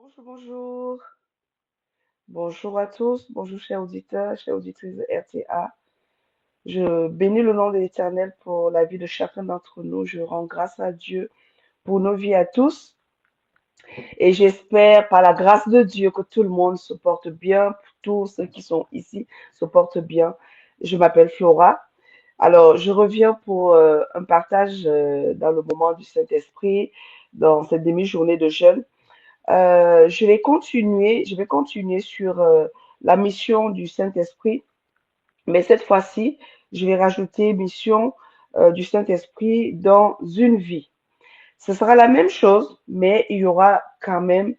Bonjour, bonjour. Bonjour à tous. Bonjour, chers auditeurs, chères auditrices de RTA. Je bénis le nom de l'Éternel pour la vie de chacun d'entre nous. Je rends grâce à Dieu pour nos vies à tous. Et j'espère, par la grâce de Dieu, que tout le monde se porte bien. Tous ceux qui sont ici se portent bien. Je m'appelle Flora. Alors, je reviens pour un partage dans le moment du Saint-Esprit, dans cette demi-journée de jeûne. Je vais continuer sur la mission du Saint-Esprit, mais cette fois-ci, je vais rajouter mission du Saint-Esprit dans une vie. Ce sera la même chose, mais il y aura quand même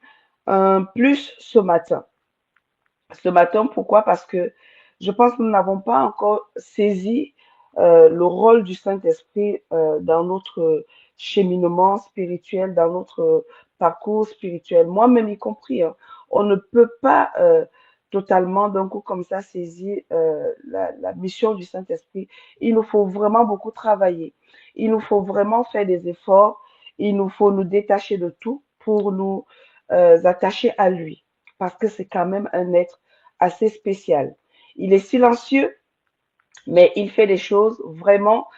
un plus ce matin. Ce matin, pourquoi? Parce que je pense que nous n'avons pas encore saisi le rôle du Saint-Esprit dans notre cheminement spirituel, dans notre parcours spirituel, moi-même y compris, hein. On ne peut pas totalement d'un coup comme ça saisir la mission du Saint-Esprit. Il nous faut vraiment beaucoup travailler. Il nous faut vraiment faire des efforts. Il nous faut nous détacher de tout pour nous attacher à lui, parce que c'est quand même un être assez spécial. Il est silencieux, mais il fait des choses vraiment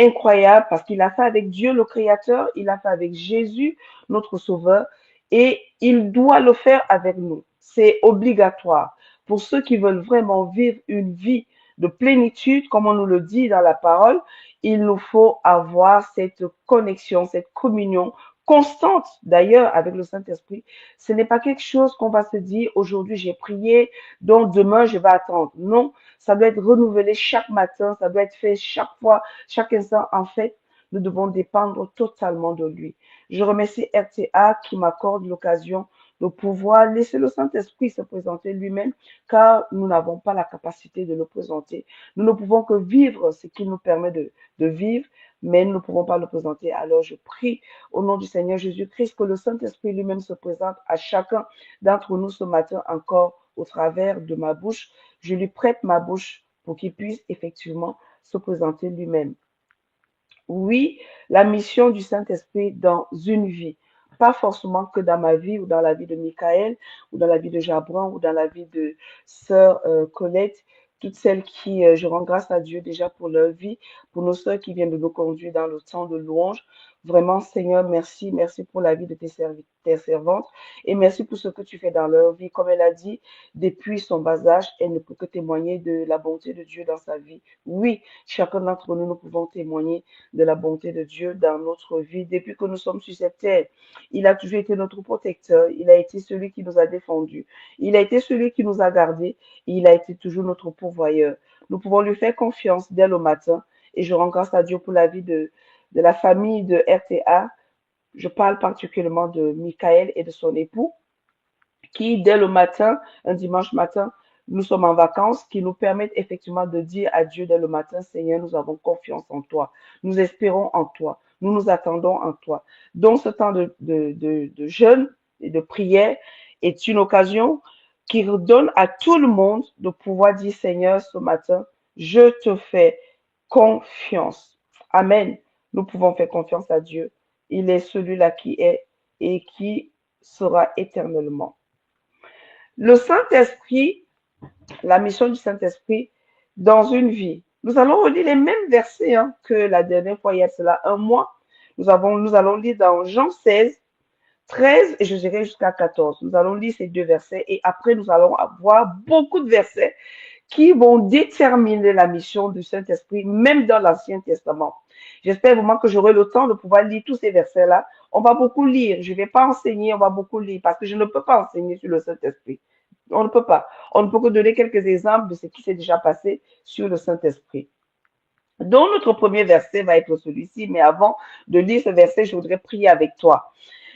incroyables parce qu'il a fait avec Dieu le Créateur, il a fait avec Jésus, notre Sauveur, et il doit le faire avec nous. C'est obligatoire. Pour ceux qui veulent vraiment vivre une vie de plénitude, comme on nous le dit dans la parole, il nous faut avoir cette connexion, cette communion constante d'ailleurs avec le Saint-Esprit. Ce n'est pas quelque chose qu'on va se dire aujourd'hui j'ai prié, donc demain je vais attendre. Non, ça doit être renouvelé chaque matin, ça doit être fait chaque fois, chaque instant. En fait, nous devons dépendre totalement de lui. Je remercie RTA qui m'accorde l'occasion de pouvoir laisser le Saint-Esprit se présenter lui-même, car nous n'avons pas la capacité de le présenter. Nous ne pouvons que vivre ce qu'il nous permet de vivre, mais nous ne pouvons pas le présenter. Alors je prie au nom du Seigneur Jésus-Christ que le Saint-Esprit lui-même se présente à chacun d'entre nous ce matin encore au travers de ma bouche. Je lui prête ma bouche pour qu'il puisse effectivement se présenter lui-même. Oui, la mission du Saint-Esprit dans une vie, pas forcément que dans ma vie ou dans la vie de Michael ou dans la vie de Jabran ou dans la vie de sœur Colette, toutes celles qui, je rends grâce à Dieu déjà pour leur vie, pour nos sœurs qui viennent de nous conduire dans le temps de louange. Vraiment, Seigneur, merci, merci pour la vie de tes servantes et merci pour ce que tu fais dans leur vie. Comme elle a dit, depuis son bas âge, elle ne peut que témoigner de la bonté de Dieu dans sa vie. Oui, chacun d'entre nous, nous pouvons témoigner de la bonté de Dieu dans notre vie. Depuis que nous sommes sur cette terre, il a toujours été notre protecteur. Il a été celui qui nous a défendus. Il a été celui qui nous a gardés. Il a été toujours notre pourvoyeur. Nous pouvons lui faire confiance dès le matin. Et je rends grâce à Dieu pour la vie de la famille de RTA. Je parle particulièrement de Michael et de son époux qui, dès le matin, un dimanche matin, nous sommes en vacances, qui nous permettent effectivement de dire à Dieu dès le matin, Seigneur, nous avons confiance en toi, nous espérons en toi, nous nous attendons en toi. Donc, ce temps de jeûne et de prière est une occasion qui donne à tout le monde de pouvoir dire, Seigneur, ce matin, je te fais confiance. Amen. Nous pouvons faire confiance à Dieu. Il est celui-là qui est et qui sera éternellement. Le Saint-Esprit, la mission du Saint-Esprit dans une vie. Nous allons relire les mêmes versets que la dernière fois, il y a cela un mois. Nous allons lire dans Jean 16, 13 et je dirais jusqu'à 14. Nous allons lire ces deux versets et après nous allons avoir beaucoup de versets qui vont déterminer la mission du Saint-Esprit, même dans l'Ancien Testament. J'espère vraiment que j'aurai le temps de pouvoir lire tous ces versets-là. On va beaucoup lire. Je ne vais pas enseigner, on va beaucoup lire parce que je ne peux pas enseigner sur le Saint-Esprit. On ne peut pas. On ne peut que donner quelques exemples de ce qui s'est déjà passé sur le Saint-Esprit. Donc, notre premier verset va être celui-ci, mais avant de lire ce verset, je voudrais prier avec toi.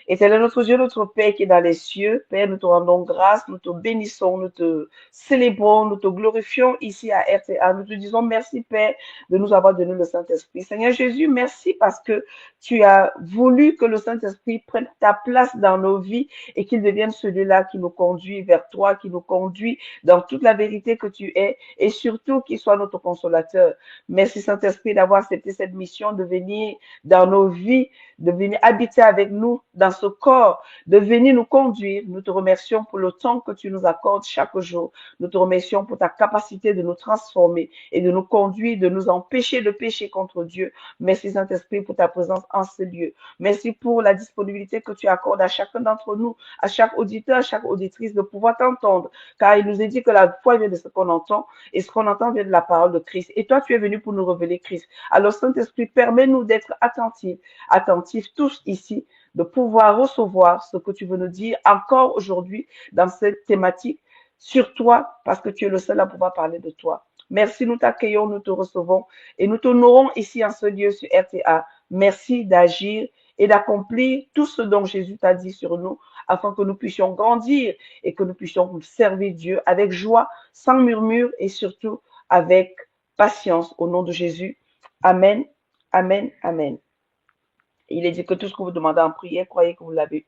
Éternel notre Dieu, notre Père qui est dans les cieux, Père, nous te rendons grâce, nous te bénissons, nous te célébrons, nous te glorifions ici à RTA. Nous te disons merci, Père, de nous avoir donné le Saint-Esprit. Seigneur Jésus, merci parce que tu as voulu que le Saint-Esprit prenne ta place dans nos vies et qu'il devienne celui-là qui nous conduit vers toi, qui nous conduit dans toute la vérité que tu es et surtout qu'il soit notre consolateur. Merci, Saint-Esprit, d'avoir accepté cette mission de venir dans nos vies, de venir habiter avec nous dans ce corps, de venir nous conduire. Nous te remercions pour le temps que tu nous accordes chaque jour. Nous te remercions pour ta capacité de nous transformer et de nous conduire, de nous empêcher de pécher contre Dieu. Merci Saint-Esprit pour ta présence en ce lieu. Merci pour la disponibilité que tu accordes à chacun d'entre nous, à chaque auditeur, à chaque auditrice de pouvoir t'entendre. Car il nous est dit que la foi vient de ce qu'on entend et ce qu'on entend vient de la parole de Christ. Et toi, tu es venu pour nous révéler Christ. Alors Saint-Esprit, permets-nous d'être attentifs tous ici, de pouvoir recevoir ce que tu veux nous dire encore aujourd'hui dans cette thématique sur toi, parce que tu es le seul à pouvoir parler de toi. Merci, nous t'accueillons, nous te recevons et nous t'honorons ici en ce lieu sur RTA. Merci d'agir et d'accomplir tout ce dont Jésus t'a dit sur nous, afin que nous puissions grandir et que nous puissions servir Dieu avec joie, sans murmure et surtout avec patience au nom de Jésus. Amen, amen, amen. Il est dit que tout ce que vous demandez en prière, croyez que vous l'avez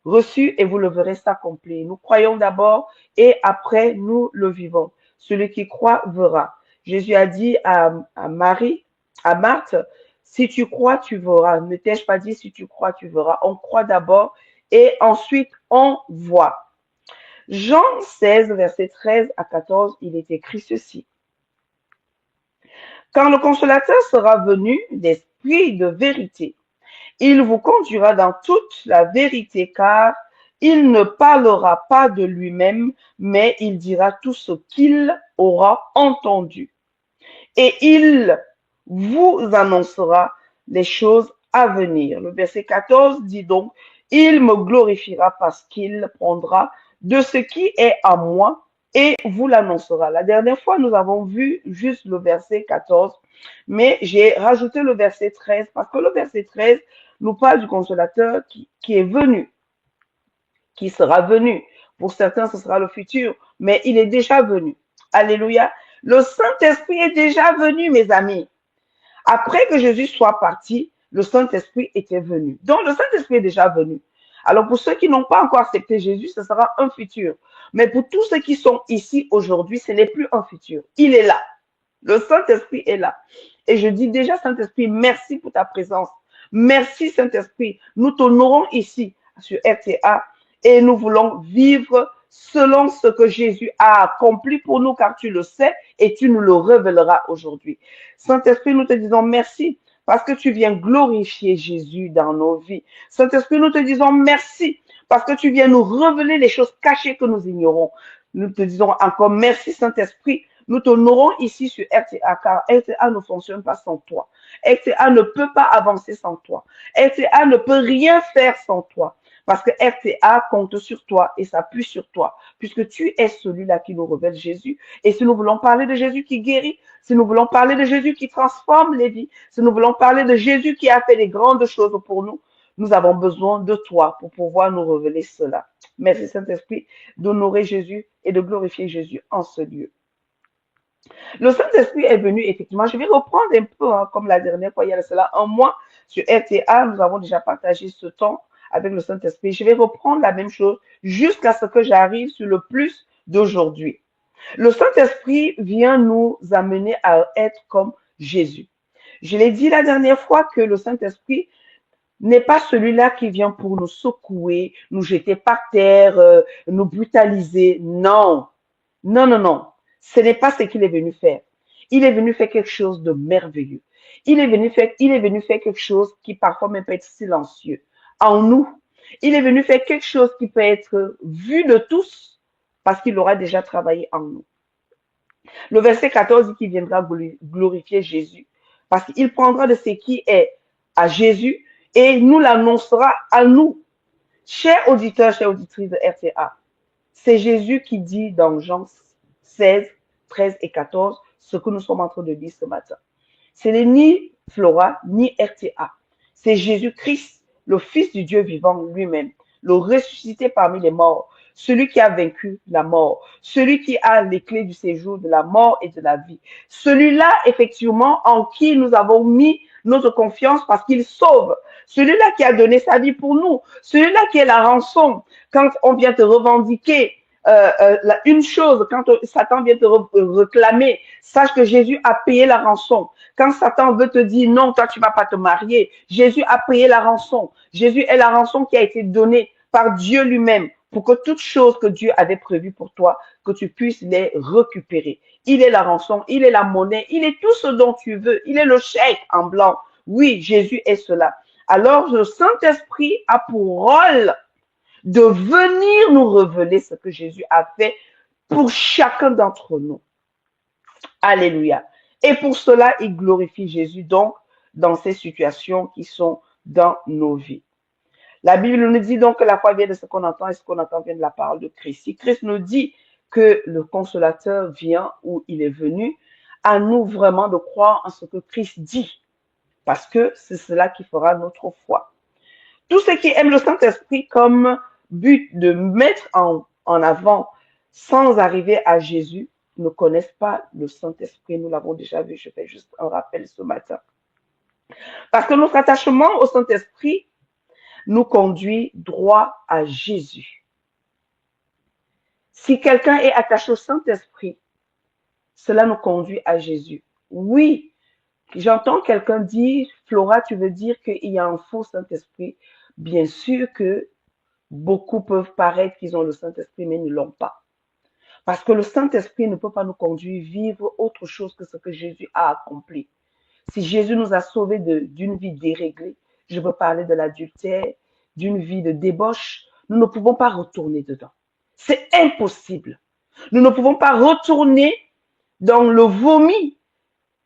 reçu et vous le verrez s'accomplir. Nous croyons d'abord et après nous le vivons. Celui qui croit verra. Jésus a dit à Marie, à Marthe, si tu crois, tu verras. Ne t'ai-je pas dit, si tu crois, tu verras. On croit d'abord et ensuite on voit. Jean 16, verset 13 à 14, il est écrit ceci. Quand le consolateur sera venu, l'Esprit de vérité, il vous conduira dans toute la vérité, car il ne parlera pas de lui-même, mais il dira tout ce qu'il aura entendu. Et il vous annoncera les choses à venir. Le verset 14 dit donc, il me glorifiera parce qu'il prendra de ce qui est à moi et vous l'annoncera. La dernière fois, nous avons vu juste le verset 14, mais j'ai rajouté le verset 13 parce que le verset 13 nous parle du consolateur qui est venu, qui sera venu. Pour certains, ce sera le futur, mais il est déjà venu. Alléluia. Le Saint-Esprit est déjà venu, mes amis. Après que Jésus soit parti, le Saint-Esprit était venu. Donc, le Saint-Esprit est déjà venu. Alors, pour ceux qui n'ont pas encore accepté Jésus, ce sera un futur. Mais pour tous ceux qui sont ici aujourd'hui, ce n'est plus un futur. Il est là. Le Saint-Esprit est là. Et je dis déjà, Saint-Esprit, merci pour ta présence. Merci, Saint-Esprit. Nous t'honorons ici sur RTA et nous voulons vivre selon ce que Jésus a accompli pour nous, car tu le sais et tu nous le révéleras aujourd'hui. Saint-Esprit, nous te disons merci parce que tu viens glorifier Jésus dans nos vies. Saint-Esprit, nous te disons merci parce que tu viens nous révéler les choses cachées que nous ignorons. Nous te disons encore merci, Saint-Esprit. Nous t'honorons ici sur RTA, car RTA ne fonctionne pas sans toi. RTA ne peut pas avancer sans toi. RTA ne peut rien faire sans toi. Parce que RTA compte sur toi et s'appuie sur toi, puisque tu es celui-là qui nous révèle Jésus. Et si nous voulons parler de Jésus qui guérit, si nous voulons parler de Jésus qui transforme les vies, si nous voulons parler de Jésus qui a fait les grandes choses pour nous, nous avons besoin de toi pour pouvoir nous révéler cela. Merci Saint-Esprit d'honorer Jésus et de glorifier Jésus en ce lieu. Le Saint-Esprit est venu, effectivement. Je vais reprendre un peu, comme la dernière fois, il y a cela un mois, sur RTA, nous avons déjà partagé ce temps avec le Saint-Esprit. Je vais reprendre la même chose jusqu'à ce que j'arrive sur le plus d'aujourd'hui. Le Saint-Esprit vient nous amener à être comme Jésus. Je l'ai dit la dernière fois que le Saint-Esprit n'est pas celui-là qui vient pour nous secouer, nous jeter par terre, nous brutaliser. Non, non, non, non. Ce n'est pas ce qu'il est venu faire. Il est venu faire quelque chose de merveilleux. Il est venu faire quelque chose qui parfois même peut être silencieux en nous. Il est venu faire quelque chose qui peut être vu de tous parce qu'il aura déjà travaillé en nous. Le verset 14 dit qu'il viendra glorifier Jésus parce qu'il prendra de ce qui est à Jésus et nous l'annoncera à nous. Chers auditeurs, chères auditrices de RTA, c'est Jésus qui dit dans Jean 16, 13 et 14 ce que nous sommes en train de dire ce matin. Ce n'est ni Flora, ni RTA. C'est Jésus-Christ, le Fils du Dieu vivant lui-même, le ressuscité parmi les morts, celui qui a vaincu la mort, celui qui a les clés du séjour de la mort et de la vie. Celui-là, effectivement, en qui nous avons mis notre confiance parce qu'il sauve. Celui-là qui a donné sa vie pour nous. Celui-là qui est la rançon. Quand on vient te revendiquer une chose, quand Satan vient te réclamer, sache que Jésus a payé la rançon. Quand Satan veut te dire non, toi tu vas pas te marier, Jésus a payé la rançon. Jésus est la rançon qui a été donnée par Dieu lui-même pour que toutes choses que Dieu avait prévues pour toi, que tu puisses les récupérer. Il est la rançon, il est la monnaie, il est tout ce dont tu veux, il est le chèque en blanc. Oui, Jésus est cela. Alors le Saint-Esprit a pour rôle de venir nous révéler ce que Jésus a fait pour chacun d'entre nous. Alléluia. Et pour cela, il glorifie Jésus donc dans ces situations qui sont dans nos vies. La Bible nous dit donc que la foi vient de ce qu'on entend et ce qu'on entend vient de la parole de Christ. Si Christ nous dit que le consolateur vient ou il est venu, à nous vraiment de croire en ce que Christ dit, parce que c'est cela qui fera notre foi. Tous ceux qui aiment le Saint-Esprit comme but de mettre en avant sans arriver à Jésus ne connaissent pas le Saint-Esprit. Nous l'avons déjà vu, je fais juste un rappel ce matin. Parce que notre attachement au Saint-Esprit nous conduit droit à Jésus. Si quelqu'un est attaché au Saint-Esprit, cela nous conduit à Jésus. Oui, j'entends quelqu'un dire, Flora, tu veux dire qu'il y a un faux Saint-Esprit. Bien sûr que beaucoup peuvent paraître qu'ils ont le Saint-Esprit, mais ne l'ont pas. Parce que le Saint-Esprit ne peut pas nous conduire vivre autre chose que ce que Jésus a accompli. Si Jésus nous a sauvés d'une vie déréglée, je veux parler de l'adultère, d'une vie de débauche, nous ne pouvons pas retourner dedans. C'est impossible. Nous ne pouvons pas retourner dans le vomi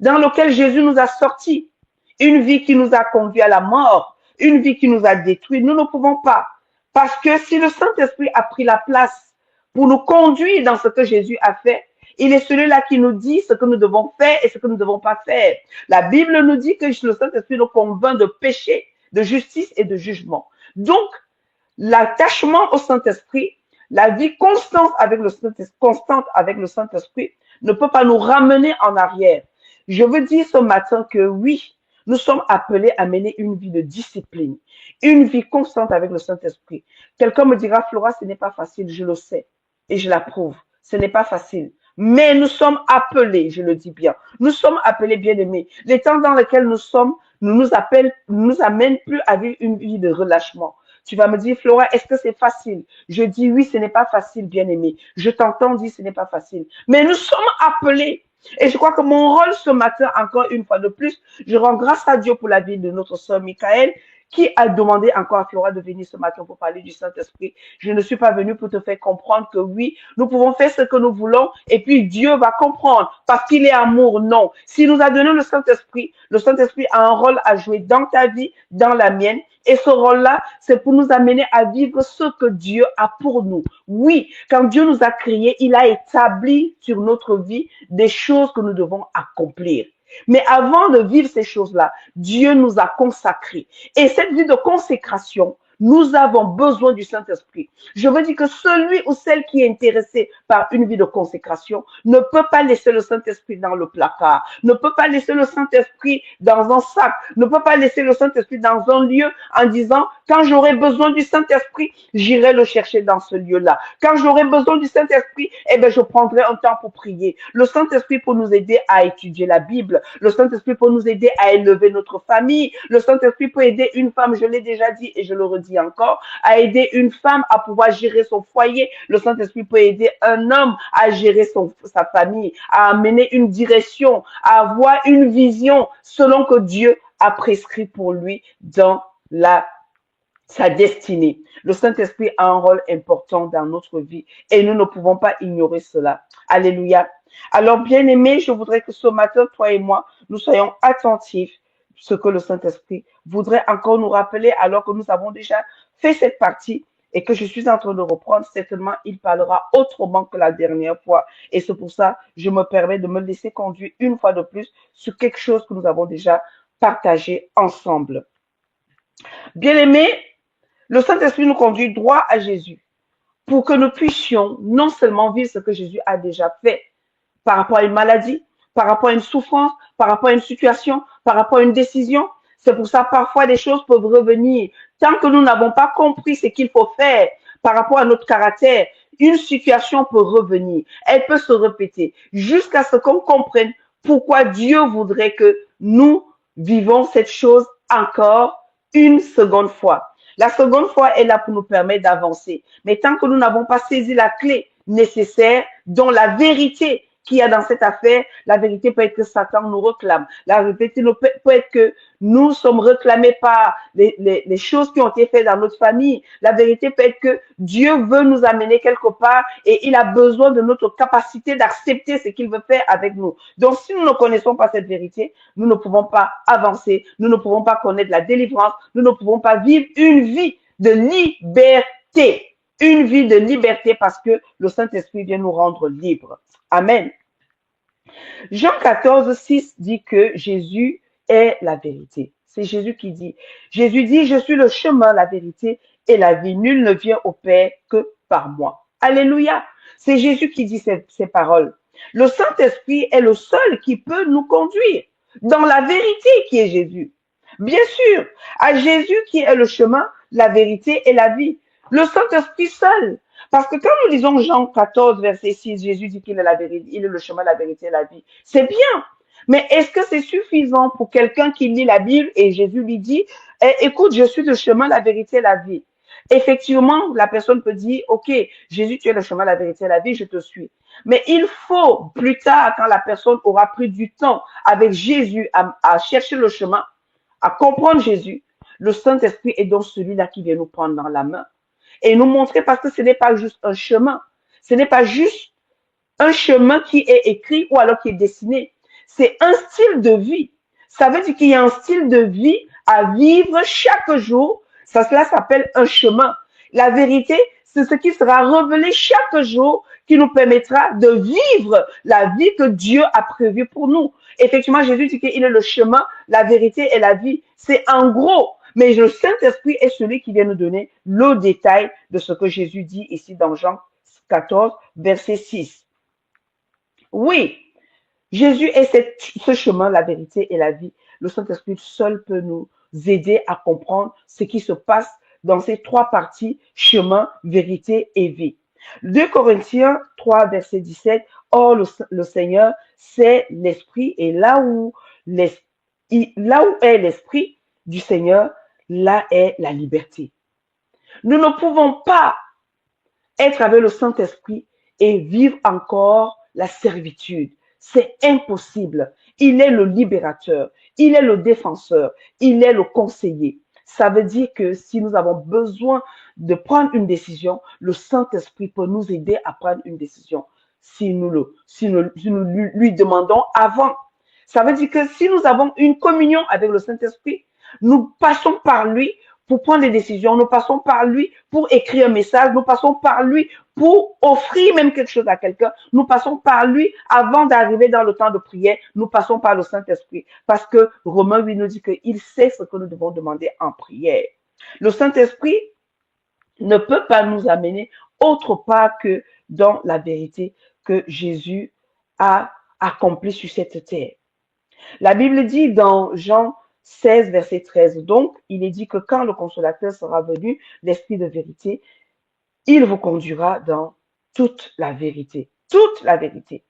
dans lequel Jésus nous a sortis. Une vie qui nous a conduit à la mort, une vie qui nous a détruits. Nous ne pouvons pas. Parce que si le Saint-Esprit a pris la place pour nous conduire dans ce que Jésus a fait, il est celui-là qui nous dit ce que nous devons faire et ce que nous ne devons pas faire. La Bible nous dit que le Saint-Esprit nous convainc de péché, de justice et de jugement. Donc, l'attachement au Saint-Esprit, la vie constante avec le Saint-Esprit ne peut pas nous ramener en arrière. Je veux dire ce matin que oui, nous sommes appelés à mener une vie de discipline, une vie constante avec le Saint-Esprit. Quelqu'un me dira, Flora, ce n'est pas facile, je le sais et je l'approuve. Ce n'est pas facile. Mais nous sommes appelés, je le dis bien, nous sommes appelés bien-aimés. Les temps dans lesquels nous sommes nous amènent plus à vivre une vie de relâchement. Tu vas me dire, Flora, est-ce que c'est facile? Je dis oui, ce n'est pas facile, bien-aimé. Je t'entends dire ce n'est pas facile. Mais nous sommes appelés. Et je crois que mon rôle ce matin, encore une fois de plus, je rends grâce à Dieu pour la vie de notre sœur Michael, qui a demandé encore à Flora de venir ce matin pour parler du Saint-Esprit. Je ne suis pas venue pour te faire comprendre que oui, nous pouvons faire ce que nous voulons et puis Dieu va comprendre parce qu'il est amour. Non. S'il nous a donné le Saint-Esprit a un rôle à jouer dans ta vie, dans la mienne. Et ce rôle-là, c'est pour nous amener à vivre ce que Dieu a pour nous. Oui, quand Dieu nous a créés, il a établi sur notre vie des choses que nous devons accomplir. Mais avant de vivre ces choses-là, Dieu nous a consacrés. Et cette vie de consécration, nous avons besoin du Saint-Esprit. Je veux dire que celui ou celle qui est intéressé par une vie de consécration ne peut pas laisser le Saint-Esprit dans le placard, ne peut pas laisser le Saint-Esprit dans un sac, ne peut pas laisser le Saint-Esprit dans un lieu en disant, quand j'aurai besoin du Saint-Esprit, j'irai le chercher dans ce lieu-là. Quand j'aurai besoin du Saint-Esprit, eh bien, je prendrai un temps pour prier. Le Saint-Esprit pour nous aider à étudier la Bible, le Saint-Esprit pour nous aider à élever notre famille, le Saint-Esprit pour aider une femme, je l'ai déjà dit et je le redis encore, à aider une femme à pouvoir gérer son foyer. Le Saint-Esprit peut aider un homme à gérer sa famille, à amener une direction, à avoir une vision selon que Dieu a prescrit pour lui dans sa destinée. Le Saint-Esprit a un rôle important dans notre vie et nous ne pouvons pas ignorer cela. Alléluia. Alors, bien-aimés, je voudrais que ce matin, toi et moi, nous soyons attentifs ce que le Saint-Esprit voudrait encore nous rappeler alors que nous avons déjà fait cette partie et que je suis en train de reprendre. Certainement, il parlera autrement que la dernière fois. Et c'est pour ça que je me permets de me laisser conduire une fois de plus sur quelque chose que nous avons déjà partagé ensemble. Bien-aimés, le Saint-Esprit nous conduit droit à Jésus pour que nous puissions non seulement vivre ce que Jésus a déjà fait par rapport à une maladie, par rapport à une souffrance, par rapport à une situation, par rapport à une décision. C'est pour ça parfois des choses peuvent revenir. Tant que nous n'avons pas compris ce qu'il faut faire par rapport à notre caractère, une situation peut revenir, elle peut se répéter jusqu'à ce qu'on comprenne pourquoi Dieu voudrait que nous vivons cette chose encore une seconde fois. La seconde fois est là pour nous permettre d'avancer. Mais tant que nous n'avons pas saisi la clé nécessaire, dont la vérité qu'il y a dans cette affaire, la vérité peut être que Satan nous réclame. La vérité peut être que nous sommes réclamés par les choses qui ont été faites dans notre famille. La vérité peut être que Dieu veut nous amener quelque part et il a besoin de notre capacité d'accepter ce qu'il veut faire avec nous. Donc, si nous ne connaissons pas cette vérité, nous ne pouvons pas avancer, nous ne pouvons pas connaître la délivrance, nous ne pouvons pas vivre une vie de liberté. Une vie de liberté parce que le Saint-Esprit vient nous rendre libres. Amen. Jean 14, 6 dit que Jésus est la vérité. C'est Jésus qui dit. Jésus dit, je suis le chemin, la vérité et la vie. Nul ne vient au Père que par moi. Alléluia. C'est Jésus qui dit ces paroles. Le Saint-Esprit est le seul qui peut nous conduire dans la vérité qui est Jésus. Bien sûr, à Jésus qui est le chemin, la vérité et la vie. Le Saint-Esprit seul. Parce que quand nous lisons Jean 14, verset 6, Jésus dit qu'il est la vérité, il est le chemin, la vérité et la vie. C'est bien. Mais est-ce que c'est suffisant pour quelqu'un qui lit la Bible et Jésus lui dit, écoute, je suis le chemin, la vérité et la vie. Effectivement, la personne peut dire, OK, Jésus, tu es le chemin, la vérité et la vie, je te suis. Mais il faut, plus tard, quand la personne aura pris du temps avec Jésus à chercher le chemin, à comprendre Jésus, le Saint-Esprit est donc celui-là qui vient nous prendre dans la main et nous montrer parce que ce n'est pas juste un chemin. Ce n'est pas juste un chemin qui est écrit ou alors qui est dessiné. C'est un style de vie. Ça veut dire qu'il y a un style de vie à vivre chaque jour. Cela s'appelle un chemin. La vérité, c'est ce qui sera révélé chaque jour qui nous permettra de vivre la vie que Dieu a prévue pour nous. Effectivement, Jésus dit qu'il est le chemin, la vérité et la vie. C'est en gros. Mais le Saint-Esprit est celui qui vient nous donner le détail de ce que Jésus dit ici dans Jean 14, verset 6. Oui, Jésus est ce chemin, la vérité et la vie. Le Saint-Esprit seul peut nous aider à comprendre ce qui se passe dans ces trois parties, chemin, vérité et vie. 2 Corinthiens 3, verset 17, or le Seigneur, c'est l'Esprit, et là où est l'Esprit du Seigneur, là est la liberté. Nous ne pouvons pas être avec le Saint-Esprit et vivre encore la servitude. C'est impossible. Il est le libérateur, il est le défenseur, il est le conseiller. Ça veut dire que si nous avons besoin de prendre une décision, le Saint-Esprit peut nous aider à prendre une décision si nous lui demandons avant. Ça veut dire que si nous avons une communion avec le Saint-Esprit, nous passons par lui pour prendre des décisions, nous passons par lui pour écrire un message, nous passons par lui pour offrir même quelque chose à quelqu'un, nous passons par lui avant d'arriver dans le temps de prière, nous passons par le Saint-Esprit. Parce que Romains 8 nous dit qu'il sait ce que nous devons demander en prière. Le Saint-Esprit ne peut pas nous amener autre part que dans la vérité que Jésus a accomplie sur cette terre. La Bible dit dans Jean 16, verset 13, donc, il est dit que quand le consolateur sera venu, l'Esprit de vérité, il vous conduira dans toute la vérité. Toute la vérité.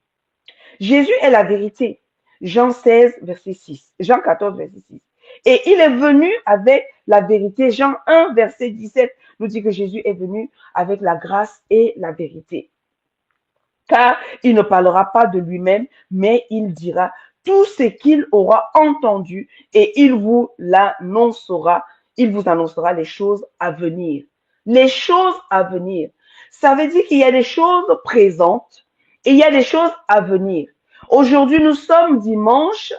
Jésus est la vérité. Jean 16, verset 6. Jean 14, verset 6. Et il est venu avec la vérité. Jean 1, verset 17 nous dit que Jésus est venu avec la grâce et la vérité. Car il ne parlera pas de lui-même, mais il dira tout ce qu'il aura entendu et il vous annoncera les choses à venir. Les choses à venir. Ça veut dire qu'il y a des choses présentes et il y a des choses à venir. Aujourd'hui, nous sommes dimanche.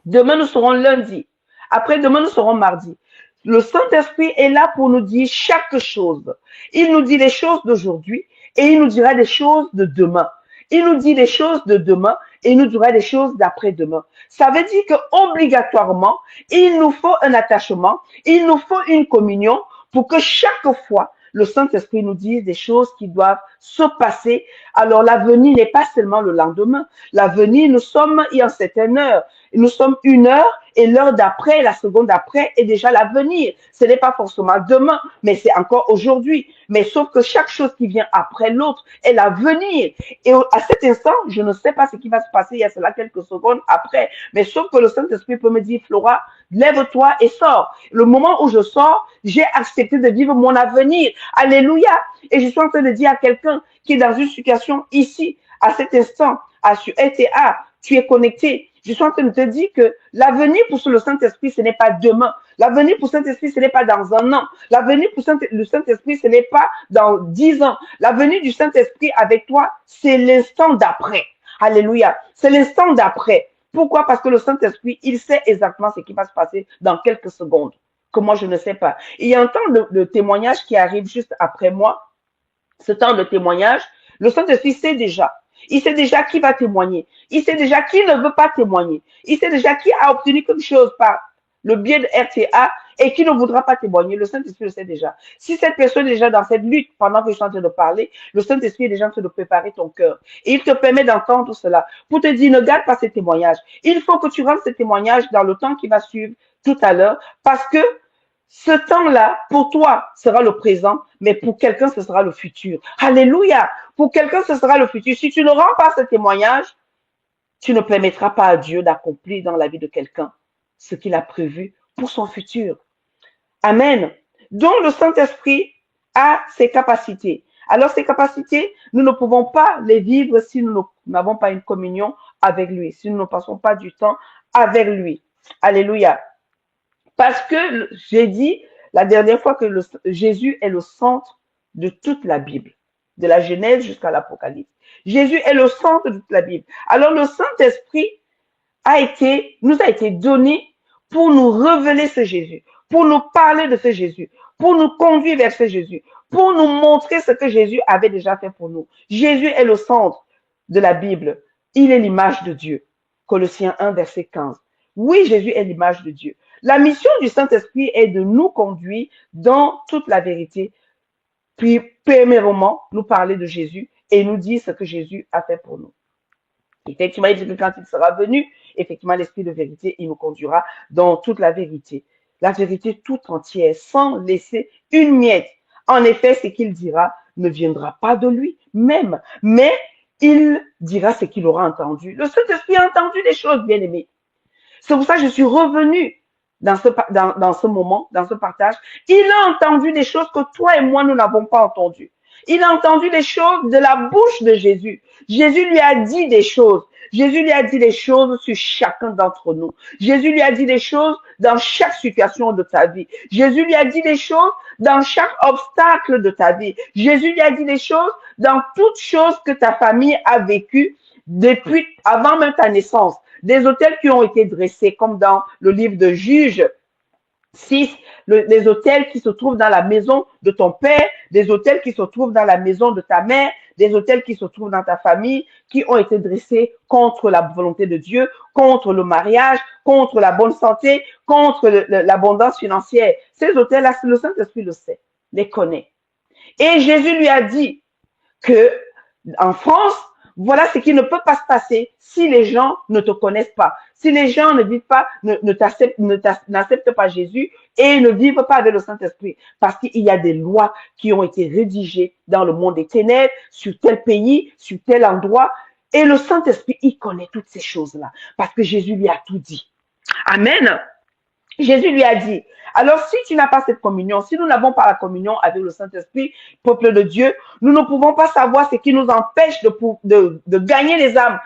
Demain, nous serons lundi. Après-demain, nous serons mardi. Le Saint-Esprit est là pour nous dire chaque chose. Il nous dit les choses d'aujourd'hui et il nous dira des choses de demain. Il nous dit des choses de demain et il nous dira des choses d'après-demain. Ça veut dire que obligatoirement, il nous faut un attachement, il nous faut une communion pour que chaque fois, le Saint-Esprit nous dise des choses qui doivent se passer. Alors l'avenir n'est pas seulement le lendemain. L'avenir, nous sommes il y a une certaine heure. nous sommes une heure et l'heure d'après, la seconde d'après est déjà l'avenir. Ce n'est pas forcément demain, mais c'est encore aujourd'hui. Mais sauf que chaque chose qui vient après l'autre est l'avenir. Et à cet instant, je ne sais pas ce qui va se passer il y a cela quelques secondes après. Mais sauf que le Saint-Esprit peut me dire, Flora, lève-toi et sors. Le moment où je sors, j'ai accepté de vivre mon avenir. Alléluia. Et je suis en train de dire à quelqu'un qui est dans une situation ici, à cet instant, sur RTA, tu es connecté. Je suis en train de te dire que l'avenir pour le Saint-Esprit, ce n'est pas demain. L'avenir pour le Saint-Esprit, ce n'est pas dans un an. L'avenir pour le Saint-Esprit, ce n'est pas dans 10 ans. L'avenir du Saint-Esprit avec toi, c'est l'instant d'après. Alléluia. C'est l'instant d'après. Pourquoi? Parce que le Saint-Esprit, il sait exactement ce qui va se passer dans quelques secondes, que moi, je ne sais pas. Et il y a un temps de témoignage qui arrive juste après moi. Ce temps de témoignage, le Saint-Esprit sait déjà. Il sait déjà qui va témoigner. Il sait déjà qui ne veut pas témoigner. Il sait déjà qui a obtenu quelque chose par le biais de RTA et qui ne voudra pas témoigner. Le Saint-Esprit le sait déjà. Si cette personne est déjà dans cette lutte pendant que je suis en train de parler, le Saint-Esprit est déjà en train de préparer ton cœur. Et il te permet d'entendre cela pour te dire, ne garde pas ces témoignages. Il faut que tu rentres ces témoignages dans le temps qui va suivre tout à l'heure parce que ce temps-là, pour toi, sera le présent, mais pour quelqu'un, ce sera le futur. Alléluia. Pour quelqu'un, ce sera le futur. Si tu ne rends pas ce témoignage, tu ne permettras pas à Dieu d'accomplir dans la vie de quelqu'un ce qu'il a prévu pour son futur. Amen. Donc, le Saint-Esprit a ses capacités. Alors, ces capacités, nous ne pouvons pas les vivre si nous n'avons pas une communion avec lui, si nous ne passons pas du temps avec lui. Alléluia. Parce que j'ai dit la dernière fois que Jésus est le centre de toute la Bible, de la Genèse jusqu'à l'Apocalypse. Jésus est le centre de toute la Bible. Alors le Saint-Esprit nous a été donné pour nous révéler ce Jésus, pour nous parler de ce Jésus, pour nous conduire vers ce Jésus, pour nous montrer ce que Jésus avait déjà fait pour nous. Jésus est le centre de la Bible. Il est l'image de Dieu. Colossiens 1, verset 15. Oui, Jésus est l'image de Dieu. La mission du Saint-Esprit est de nous conduire dans toute la vérité, puis premièrement, nous parler de Jésus et nous dire ce que Jésus a fait pour nous. Effectivement, il dit que quand il sera venu, effectivement, l'Esprit de vérité, il nous conduira dans toute la vérité. La vérité tout entière, sans laisser une miette. En effet, ce qu'il dira ne viendra pas de lui même, mais il dira ce qu'il aura entendu. Le Saint-Esprit a entendu des choses, bien aimés. C'est pour ça que je suis revenue dans ce moment, dans ce partage. Il a entendu des choses que toi et moi, nous n'avons pas entendues. Il a entendu des choses de la bouche de Jésus. Jésus lui a dit des choses. Jésus lui a dit des choses sur chacun d'entre nous. Jésus lui a dit des choses dans chaque situation de ta vie. Jésus lui a dit des choses dans chaque obstacle de ta vie. Jésus lui a dit des choses dans toutes choses que ta famille a vécues depuis avant même ta naissance. Des autels qui ont été dressés, comme dans le livre de Juges 6, les autels qui se trouvent dans la maison de ton père, des autels qui se trouvent dans la maison de ta mère, des autels qui se trouvent dans ta famille, qui ont été dressés contre la volonté de Dieu, contre le mariage, contre la bonne santé, contre l'abondance financière. Ces autels-là, le Saint-Esprit le sait, les connaît. Et Jésus lui a dit que en France, voilà ce qui ne peut pas se passer si les gens ne te connaissent pas. Si les gens ne vivent pas, n'acceptent pas Jésus et ne vivent pas avec le Saint-Esprit. Parce qu'il y a des lois qui ont été rédigées dans le monde des ténèbres, sur tel pays, sur tel endroit. Et le Saint-Esprit, il connaît toutes ces choses-là. Parce que Jésus lui a tout dit. Amen. Jésus lui a dit, alors si tu n'as pas cette communion, si nous n'avons pas la communion avec le Saint-Esprit, peuple de Dieu, nous ne pouvons pas savoir ce qui nous empêche de gagner les âmes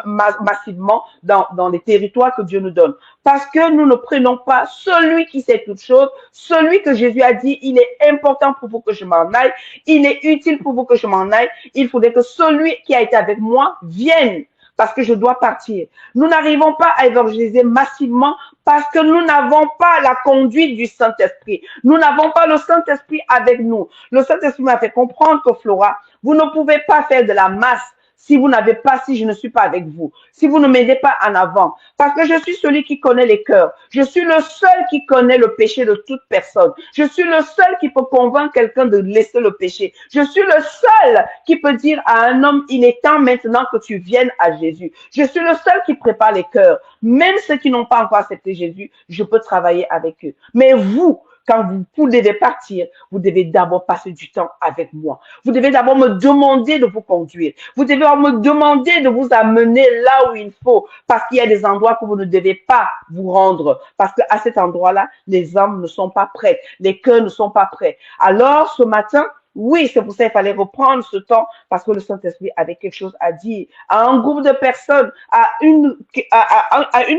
massivement dans les territoires que Dieu nous donne. Parce que nous ne prenons pas celui qui sait toutes choses, celui que Jésus a dit, il est important pour vous que je m'en aille, il est utile pour vous que je m'en aille, il faudrait que celui qui a été avec moi vienne. Parce que je dois partir. Nous n'arrivons pas à évangéliser massivement parce que nous n'avons pas la conduite du Saint-Esprit. Nous n'avons pas le Saint-Esprit avec nous. Le Saint-Esprit m'a fait comprendre que Flora, vous ne pouvez pas faire de la masse si vous n'avez pas, si je ne suis pas avec vous, si vous ne m'aidez pas en avant, parce que je suis celui qui connaît les cœurs. Je suis le seul qui connaît le péché de toute personne. Je suis le seul qui peut convaincre quelqu'un de laisser le péché. Je suis le seul qui peut dire à un homme, il est temps maintenant que tu viennes à Jésus. Je suis le seul qui prépare les cœurs. Même ceux qui n'ont pas encore accepté Jésus, je peux travailler avec eux. Mais vous, quand vous devez partir, vous devez d'abord passer du temps avec moi. Vous devez d'abord me demander de vous conduire. Vous devez me demander de vous amener là où il faut, parce qu'il y a des endroits que vous ne devez pas vous rendre, parce qu'à cet endroit-là, les âmes ne sont pas prêtes, les cœurs ne sont pas prêts. Alors, ce matin, oui, c'est pour ça qu'il fallait reprendre ce temps, parce que le Saint-Esprit avait quelque chose à dire à un groupe de personnes, à une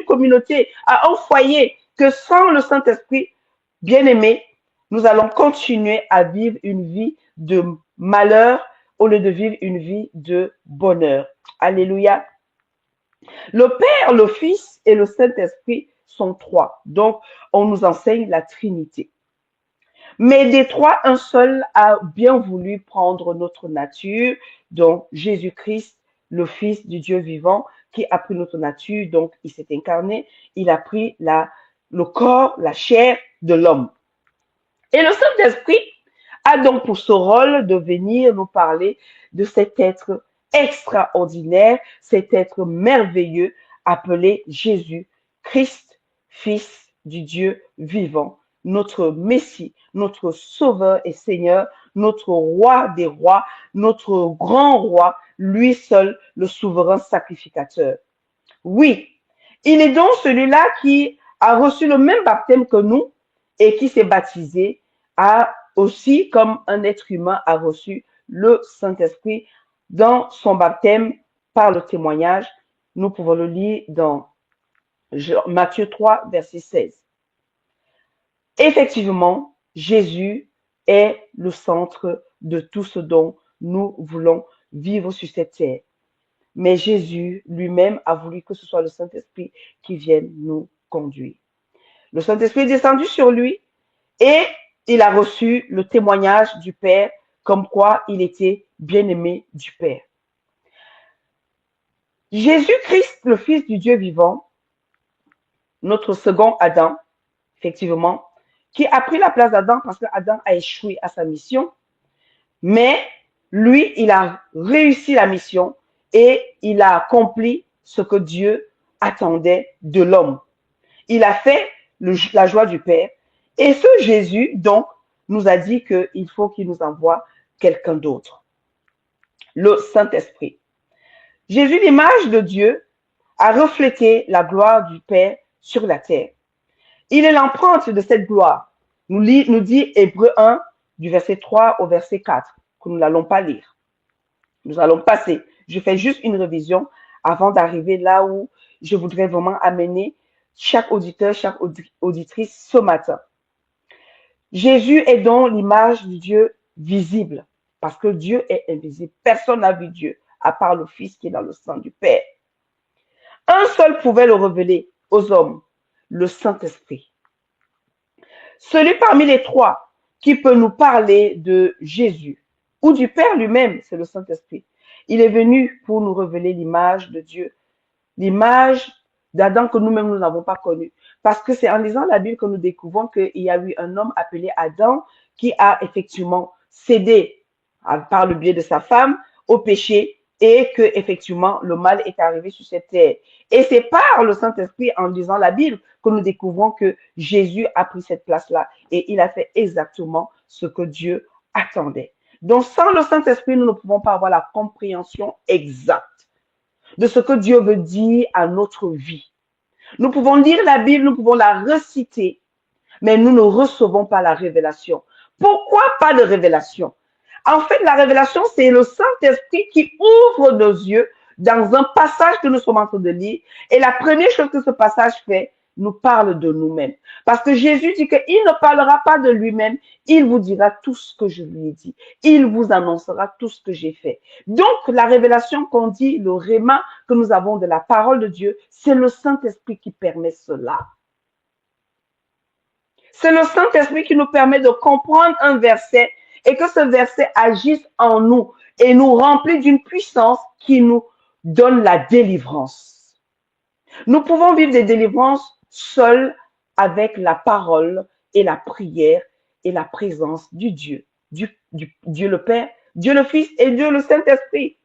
communauté, à un foyer, que sans le Saint-Esprit, bien-aimés, nous allons continuer à vivre une vie de malheur au lieu de vivre une vie de bonheur. Alléluia. Le Père, le Fils et le Saint-Esprit sont trois. Donc, on nous enseigne la Trinité. Mais des trois, un seul a bien voulu prendre notre nature, donc Jésus-Christ, le Fils du Dieu vivant, qui a pris notre nature, donc il s'est incarné, il a pris le corps, la chair de l'homme. Et le Saint-Esprit a donc pour ce rôle de venir nous parler de cet être extraordinaire, cet être merveilleux appelé Jésus, Christ, Fils du Dieu vivant, notre Messie, notre Sauveur et Seigneur, notre Roi des rois, notre grand roi, lui seul, le souverain sacrificateur. Oui, il est donc celui-là qui a reçu le même baptême que nous et qui s'est baptisé, a aussi, comme un être humain, a reçu le Saint-Esprit dans son baptême par le témoignage. Nous pouvons le lire dans Matthieu 3, verset 16. Effectivement, Jésus est le centre de tout ce dont nous voulons vivre sur cette terre. Mais Jésus lui-même a voulu que ce soit le Saint-Esprit qui vienne nous conduire. Le Saint-Esprit est descendu sur lui et il a reçu le témoignage du Père comme quoi il était bien-aimé du Père. Jésus-Christ, le Fils du Dieu vivant, notre second Adam, effectivement, qui a pris la place d'Adam parce que Adam a échoué à sa mission, mais lui, il a réussi la mission et il a accompli ce que Dieu attendait de l'homme. Il a fait la joie du Père. Et ce Jésus, donc, nous a dit qu'il faut qu'il nous envoie quelqu'un d'autre, le Saint-Esprit. Jésus, l'image de Dieu, a reflété la gloire du Père sur la terre. Il est l'empreinte de cette gloire, nous dit Hébreux 1, du verset 3 au verset 4, que nous n'allons pas lire. Nous allons passer. Je fais juste une révision avant d'arriver là où je voudrais vraiment amener chaque auditeur, chaque auditrice ce matin. Jésus est donc l'image du Dieu visible, parce que Dieu est invisible. Personne n'a vu Dieu, à part le Fils qui est dans le sang du Père. Un seul pouvait le révéler aux hommes, le Saint-Esprit. Celui parmi les trois qui peut nous parler de Jésus ou du Père lui-même, c'est le Saint-Esprit. Il est venu pour nous révéler l'image de Dieu, l'image d'Adam que nous-mêmes nous n'avons pas connue. Parce que c'est en lisant la Bible que nous découvrons qu'il y a eu un homme appelé Adam qui a effectivement cédé par le biais de sa femme au péché et que effectivement le mal est arrivé sur cette terre. Et c'est par le Saint-Esprit, en lisant la Bible, que nous découvrons que Jésus a pris cette place-là et il a fait exactement ce que Dieu attendait. Donc sans le Saint-Esprit, nous ne pouvons pas avoir la compréhension exacte de ce que Dieu veut dire à notre vie. Nous pouvons lire la Bible, nous pouvons la reciter, mais nous ne recevons pas la révélation. Pourquoi pas de révélation? En fait, la révélation, c'est le Saint-Esprit qui ouvre nos yeux dans un passage que nous sommes en train de lire. Et la première chose que ce passage fait, nous parle de nous-mêmes. Parce que Jésus dit qu'il ne parlera pas de lui-même, il vous dira tout ce que je lui ai dit. Il vous annoncera tout ce que j'ai fait. Donc, la révélation qu'on dit, le réma que nous avons de la parole de Dieu, c'est le Saint-Esprit qui permet cela. C'est le Saint-Esprit qui nous permet de comprendre un verset et que ce verset agisse en nous et nous remplit d'une puissance qui nous donne la délivrance. Nous pouvons vivre des délivrances seuls avec la parole et la prière et la présence du Dieu, Dieu le Père, Dieu le Fils et Dieu le Saint-Esprit.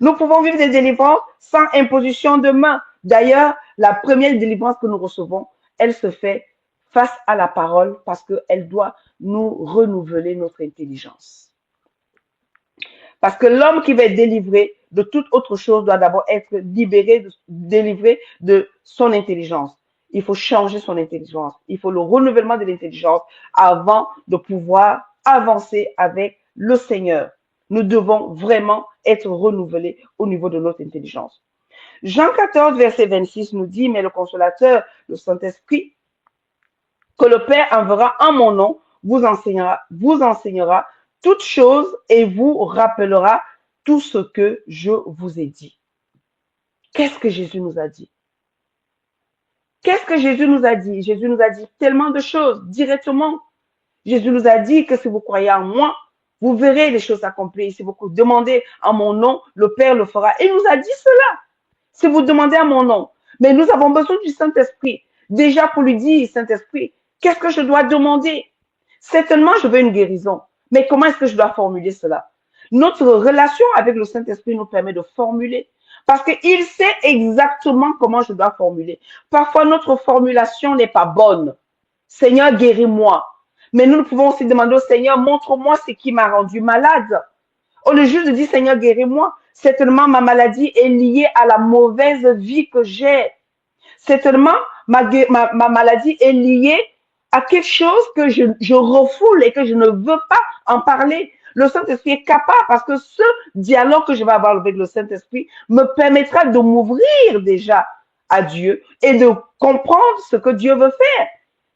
Nous pouvons vivre des délivrances sans imposition de main. D'ailleurs, la première délivrance que nous recevons, elle se fait face à la parole parce qu'elle doit nous renouveler notre intelligence. Parce que l'homme qui va être délivré de toute autre chose doit d'abord être délivré de son intelligence. Il faut changer son intelligence. Il faut le renouvellement de l'intelligence avant de pouvoir avancer avec le Seigneur. Nous devons vraiment être renouvelés au niveau de notre intelligence. Jean 14, verset 26 nous dit, mais le consolateur, le Saint-Esprit, que le Père enverra en mon nom, vous enseignera toutes choses et vous rappellera tout ce que je vous ai dit. Qu'est-ce que Jésus nous a dit? Qu'est-ce que Jésus nous a dit? Jésus nous a dit tellement de choses directement. Jésus nous a dit que si vous croyez en moi, vous verrez les choses s'accomplir. Si vous demandez en mon nom, le Père le fera. Il nous a dit cela. Si vous demandez à mon nom. Mais nous avons besoin du Saint-Esprit. Déjà pour lui dire, Saint-Esprit, qu'est-ce que je dois demander? Certainement, je veux une guérison. Mais comment est-ce que je dois formuler cela? Notre relation avec le Saint-Esprit nous permet de formuler. Parce qu'il sait exactement comment je dois formuler. Parfois, notre formulation n'est pas bonne. Seigneur, guéris-moi. Mais nous pouvons aussi demander au Seigneur, montre-moi ce qui m'a rendu malade. Au lieu juste de dire, Seigneur, guéris-moi, certainement ma maladie est liée à la mauvaise vie que j'ai. Certainement, ma maladie est liée à quelque chose que je refoule et que je ne veux pas en parler. Le Saint-Esprit est capable parce que ce dialogue que je vais avoir avec le Saint-Esprit me permettra de m'ouvrir déjà à Dieu et de comprendre ce que Dieu veut faire.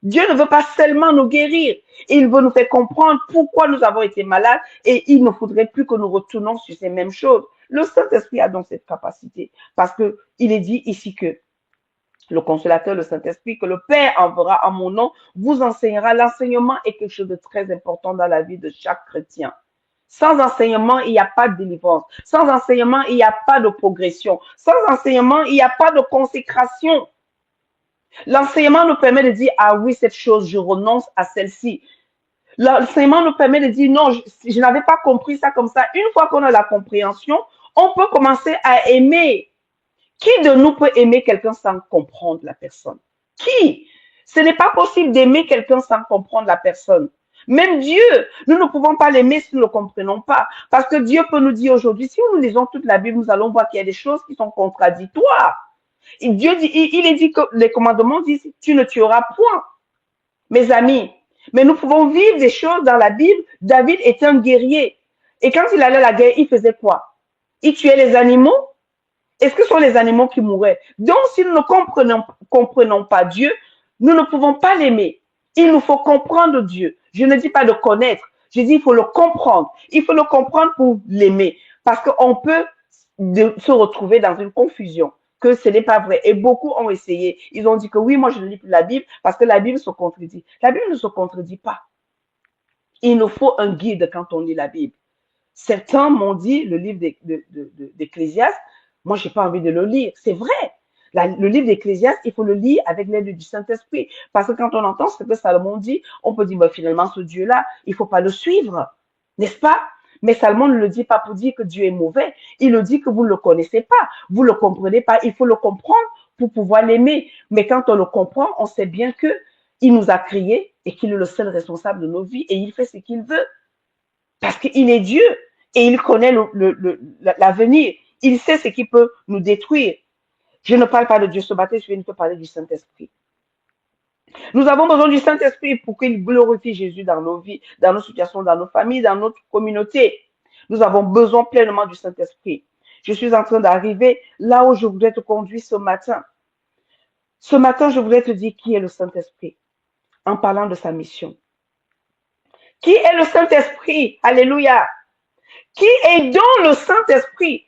Dieu ne veut pas seulement nous guérir, il veut nous faire comprendre pourquoi nous avons été malades et il ne faudrait plus que nous retournons sur ces mêmes choses. Le Saint-Esprit a donc cette capacité parce que il est dit ici que le consolateur, le Saint-Esprit, que le Père enverra en mon nom, vous enseignera. L'enseignement est quelque chose de très important dans la vie de chaque chrétien. Sans enseignement, il n'y a pas de délivrance. Sans enseignement, il n'y a pas de progression. Sans enseignement, il n'y a pas de consécration. L'enseignement nous permet de dire, ah oui, cette chose, je renonce à celle-ci. L'enseignement nous permet de dire, non, je n'avais pas compris ça comme ça. Une fois qu'on a la compréhension, on peut commencer à aimer. Qui de nous peut aimer quelqu'un sans comprendre la personne? Qui? Ce n'est pas possible d'aimer quelqu'un sans comprendre la personne. Même Dieu, nous ne pouvons pas l'aimer si nous ne le comprenons pas. Parce que Dieu peut nous dire aujourd'hui, si nous lisons toute la Bible, nous allons voir qu'il y a des choses qui sont contradictoires. Et Dieu dit, il est dit que les commandements disent, tu ne tueras point. Mes amis, mais nous pouvons vivre des choses dans la Bible. David était un guerrier. Et quand il allait à la guerre, il faisait quoi? Il tuait les animaux. Est-ce que ce sont les animaux qui mouraient? Donc, si nous ne comprenons pas Dieu, nous ne pouvons pas l'aimer. Il nous faut comprendre Dieu. Je ne dis pas de connaître. Je dis il faut le comprendre. Il faut le comprendre pour l'aimer. Parce qu'on peut se retrouver dans une confusion que ce n'est pas vrai. Et beaucoup ont essayé. Ils ont dit que oui, moi je ne lis plus la Bible parce que la Bible se contredit. La Bible ne se contredit pas. Il nous faut un guide quand on lit la Bible. Certains m'ont dit, le livre d'Ecclésiaste, moi, j'ai pas envie de le lire. C'est vrai. Le livre d'Ecclésiaste, il faut le lire avec l'aide du Saint-Esprit. Parce que quand on entend ce que Salomon dit, on peut dire, bah, finalement, ce Dieu-là, il faut pas le suivre. N'est-ce pas? Mais Salomon ne le dit pas pour dire que Dieu est mauvais. Il le dit que vous ne le connaissez pas. Vous ne le comprenez pas. Il faut le comprendre pour pouvoir l'aimer. Mais quand on le comprend, on sait bien que il nous a créés et qu'il est le seul responsable de nos vies et il fait ce qu'il veut. Parce qu'il est Dieu et il connaît l'avenir. Il sait ce qui peut nous détruire. Je ne parle pas de Dieu ce matin, je viens de te parler du Saint-Esprit. Nous avons besoin du Saint-Esprit pour qu'il glorifie Jésus dans nos vies, dans nos situations, dans nos familles, dans notre communauté. Nous avons besoin pleinement du Saint-Esprit. Je suis en train d'arriver là où je voudrais te conduire ce matin. Ce matin, je voudrais te dire qui est le Saint-Esprit en parlant de sa mission. Qui est le Saint-Esprit? Alléluia. Qui est dans le Saint-Esprit?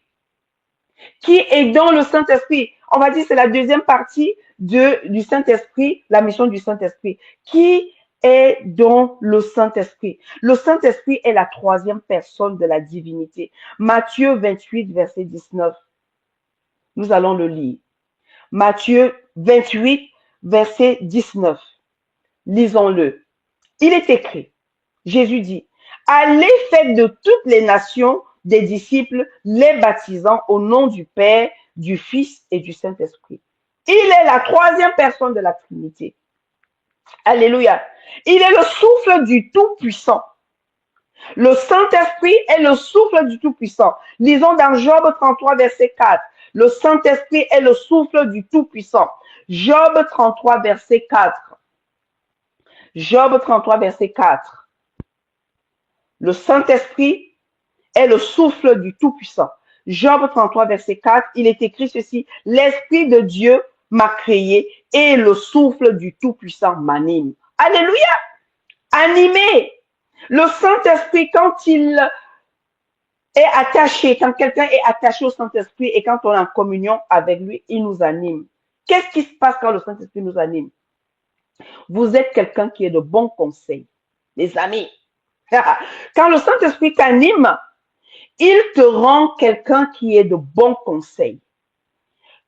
Qui est dans le Saint-Esprit? On va dire c'est la deuxième partie du Saint-Esprit, la mission du Saint-Esprit. Qui est dans le Saint-Esprit. Le Saint-Esprit est la troisième personne de la divinité. Matthieu 28, verset 19. Nous allons le lire. Matthieu 28, verset 19. Lisons-le. Il est écrit, Jésus dit, allez faites de toutes les nations des disciples, les baptisant au nom du Père, du Fils et du Saint-Esprit. Il est la troisième personne de la Trinité. Alléluia. Il est le souffle du Tout-Puissant. Le Saint-Esprit est le souffle du Tout-Puissant. Lisons dans Job 33, verset 4. Le Saint-Esprit est le souffle du Tout-Puissant. Job 33, verset 4. Job 33, verset 4. Le Saint-Esprit est le souffle du Tout-Puissant. Job 33, verset 4, il est écrit ceci, l'Esprit de Dieu m'a créé et le souffle du Tout-Puissant m'anime. Alléluia! Animé! Le Saint-Esprit, quand il est attaché, quand quelqu'un est attaché au Saint-Esprit et quand on est en communion avec lui, il nous anime. Qu'est-ce qui se passe quand le Saint-Esprit nous anime? Vous êtes quelqu'un qui est de bons conseils, les amis. Quand le Saint-Esprit t'anime, il te rend quelqu'un qui est de bons conseils.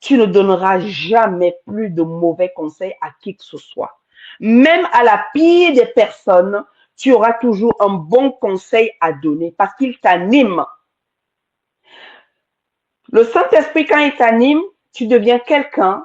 Tu ne donneras jamais plus de mauvais conseils à qui que ce soit. Même à la pire des personnes, tu auras toujours un bon conseil à donner parce qu'il t'anime. Le Saint-Esprit, quand il t'anime, tu deviens quelqu'un.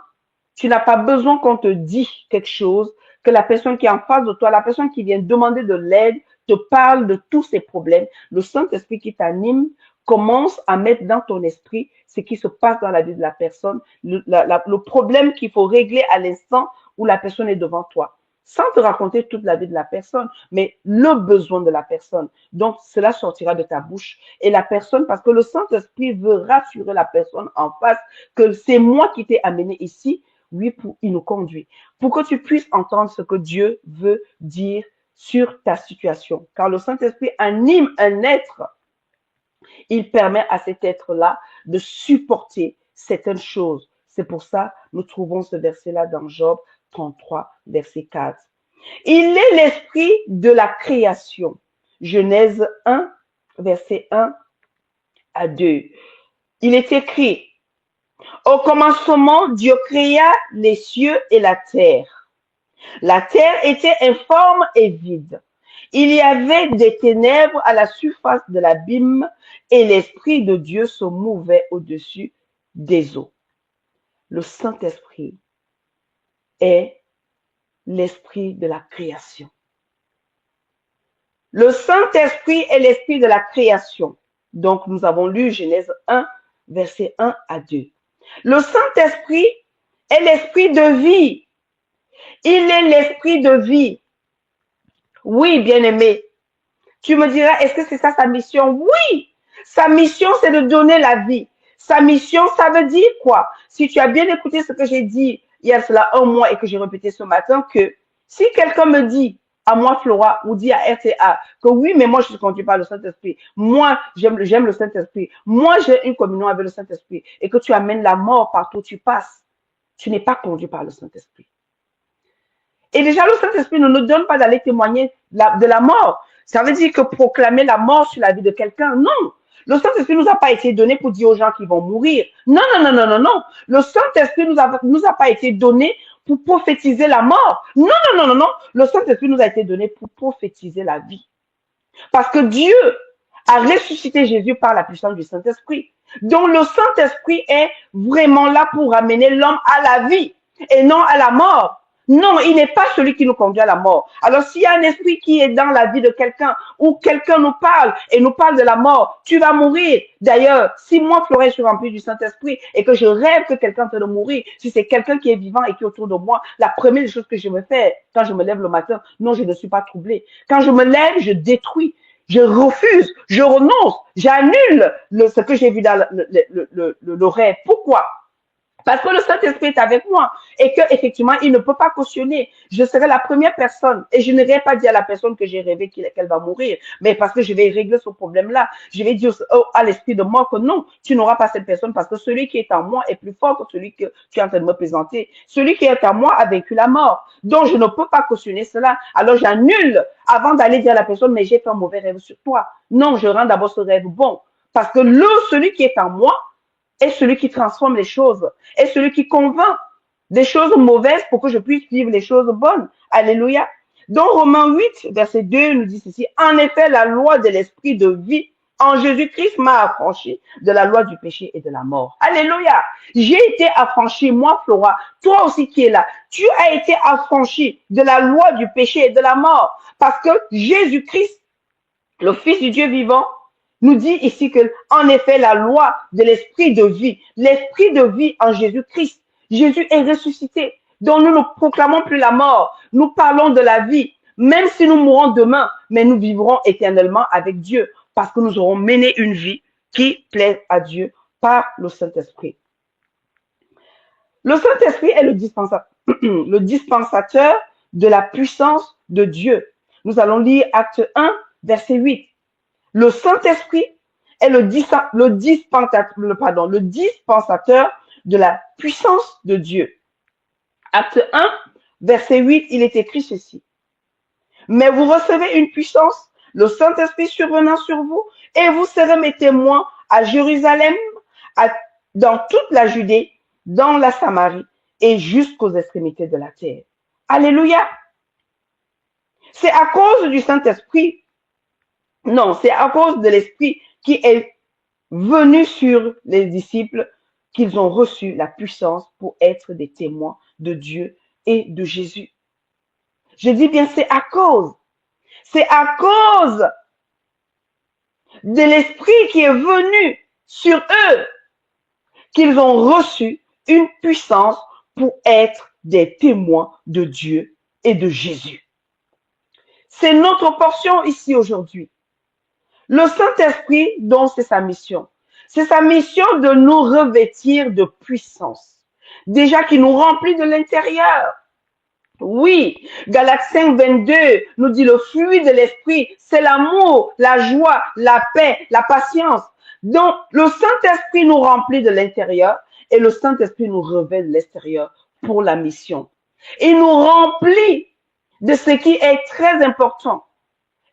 Tu n'as pas besoin qu'on te dise quelque chose, que la personne qui est en face de toi, la personne qui vient demander de l'aide, te parle de tous ses problèmes. Le Saint-Esprit qui t'anime commence à mettre dans ton esprit ce qui se passe dans la vie de la personne, le problème qu'il faut régler à l'instant où la personne est devant toi. Sans te raconter toute la vie de la personne, mais le besoin de la personne. Donc, cela sortira de ta bouche. Et la personne, parce que le Saint-Esprit veut rassurer la personne en face que c'est moi qui t'ai amené ici, oui, il nous conduit. Pour que tu puisses entendre ce que Dieu veut dire sur ta situation. Car le Saint-Esprit anime un être. Il permet à cet être-là de supporter certaines choses. C'est pour ça que nous trouvons ce verset-là dans Job 33, verset 4. Il est l'esprit de la création. Genèse 1, verset 1 à 2. Il est écrit, au commencement, Dieu créa les cieux et la terre. La terre était informe et vide. Il y avait des ténèbres à la surface de l'abîme et l'Esprit de Dieu se mouvait au-dessus des eaux. Le Saint-Esprit est l'esprit de la création. Le Saint-Esprit est l'esprit de la création. Donc, nous avons lu Genèse 1, verset 1 à 2. Le Saint-Esprit est l'esprit de vie. Il est l'esprit de vie. Oui, bien-aimé. Tu me diras, est-ce que c'est ça sa mission? Oui. Sa mission, c'est de donner la vie. Sa mission, ça veut dire quoi? Si tu as bien écouté ce que j'ai dit il y a cela un mois et que j'ai répété ce matin, que si quelqu'un me dit à moi, Flora, ou dit à RTA, que oui, mais moi, je suis conduit par le Saint-Esprit. Moi, j'aime le Saint-Esprit. Moi, j'ai une communion avec le Saint-Esprit. Et que tu amènes la mort partout où tu passes. Tu n'es pas conduit par le Saint-Esprit. Et déjà, le Saint-Esprit ne nous donne pas d'aller témoigner de la mort. Ça veut dire que proclamer la mort sur la vie de quelqu'un, non. Le Saint-Esprit nous a pas été donné pour dire aux gens qu'ils vont mourir. Non, non, non, non, non, non. Le Saint-Esprit nous a pas été donné pour prophétiser la mort. Non, non, non, non, non. Le Saint-Esprit nous a été donné pour prophétiser la vie. Parce que Dieu a ressuscité Jésus par la puissance du Saint-Esprit. Donc le Saint-Esprit est vraiment là pour amener l'homme à la vie et non à la mort. Non, il n'est pas celui qui nous conduit à la mort. Alors s'il y a un esprit qui est dans la vie de quelqu'un ou quelqu'un nous parle et nous parle de la mort, tu vas mourir. D'ailleurs, si moi, Florent, je suis remplie du Saint-Esprit et que je rêve que quelqu'un peut mourir, si c'est quelqu'un qui est vivant et qui est autour de moi, la première chose que je me fais quand je me lève le matin, non, je ne suis pas troublée. Quand je me lève, je détruis, je refuse, je renonce, j'annule ce que j'ai vu dans le rêve. Pourquoi? Parce que le Saint-Esprit est avec moi et que effectivement, il ne peut pas cautionner. Je serai la première personne et je n'irai pas dire à la personne que j'ai rêvé qu'elle va mourir, mais parce que je vais régler ce problème-là. Je vais dire à l'esprit de mort que non, tu n'auras pas cette personne parce que celui qui est en moi est plus fort que celui que tu es en train de me présenter. Celui qui est en moi a vaincu la mort. Donc, je ne peux pas cautionner cela. Alors, j'annule avant d'aller dire à la personne, mais j'ai fait un mauvais rêve sur toi. Non, je rends d'abord ce rêve bon. Parce que celui qui est en moi, est celui qui transforme les choses, est celui qui convainc des choses mauvaises pour que je puisse vivre les choses bonnes. Alléluia. Donc Romains 8, verset 2 nous dit ceci. En effet, la loi de l'esprit de vie en Jésus-Christ m'a affranchi de la loi du péché et de la mort. Alléluia. J'ai été affranchi, moi Flora, toi aussi qui es là. Tu as été affranchi de la loi du péché et de la mort parce que Jésus-Christ, le Fils du Dieu vivant, nous dit ici que, en effet, la loi de l'esprit de vie en Jésus-Christ. Jésus est ressuscité. Donc, nous ne proclamons plus la mort. Nous parlons de la vie. Même si nous mourrons demain, mais nous vivrons éternellement avec Dieu parce que nous aurons mené une vie qui plaît à Dieu par le Saint-Esprit. Le Saint-Esprit est le dispensateur de la puissance de Dieu. Nous allons lire Acte 1, verset 8. Le Saint-Esprit est le dispensateur de la puissance de Dieu. Acte 1, verset 8, il est écrit ceci. Mais vous recevez une puissance, le Saint-Esprit survenant sur vous, et vous serez mes témoins à Jérusalem, dans toute la Judée, dans la Samarie et jusqu'aux extrémités de la terre. Alléluia. C'est à cause du Saint-Esprit. Non, c'est à cause de l'Esprit qui est venu sur les disciples qu'ils ont reçu la puissance pour être des témoins de Dieu et de Jésus. Je dis bien, c'est à cause de l'Esprit qui est venu sur eux qu'ils ont reçu une puissance pour être des témoins de Dieu et de Jésus. C'est notre portion ici aujourd'hui. Le Saint-Esprit, donc, c'est sa mission. C'est sa mission de nous revêtir de puissance. Déjà qui nous remplit de l'intérieur. Oui, Galates 5, 22 nous dit le fruit de l'Esprit, c'est l'amour, la joie, la paix, la patience. Donc, le Saint-Esprit nous remplit de l'intérieur et le Saint-Esprit nous revêt de l'extérieur pour la mission. Il nous remplit de ce qui est très important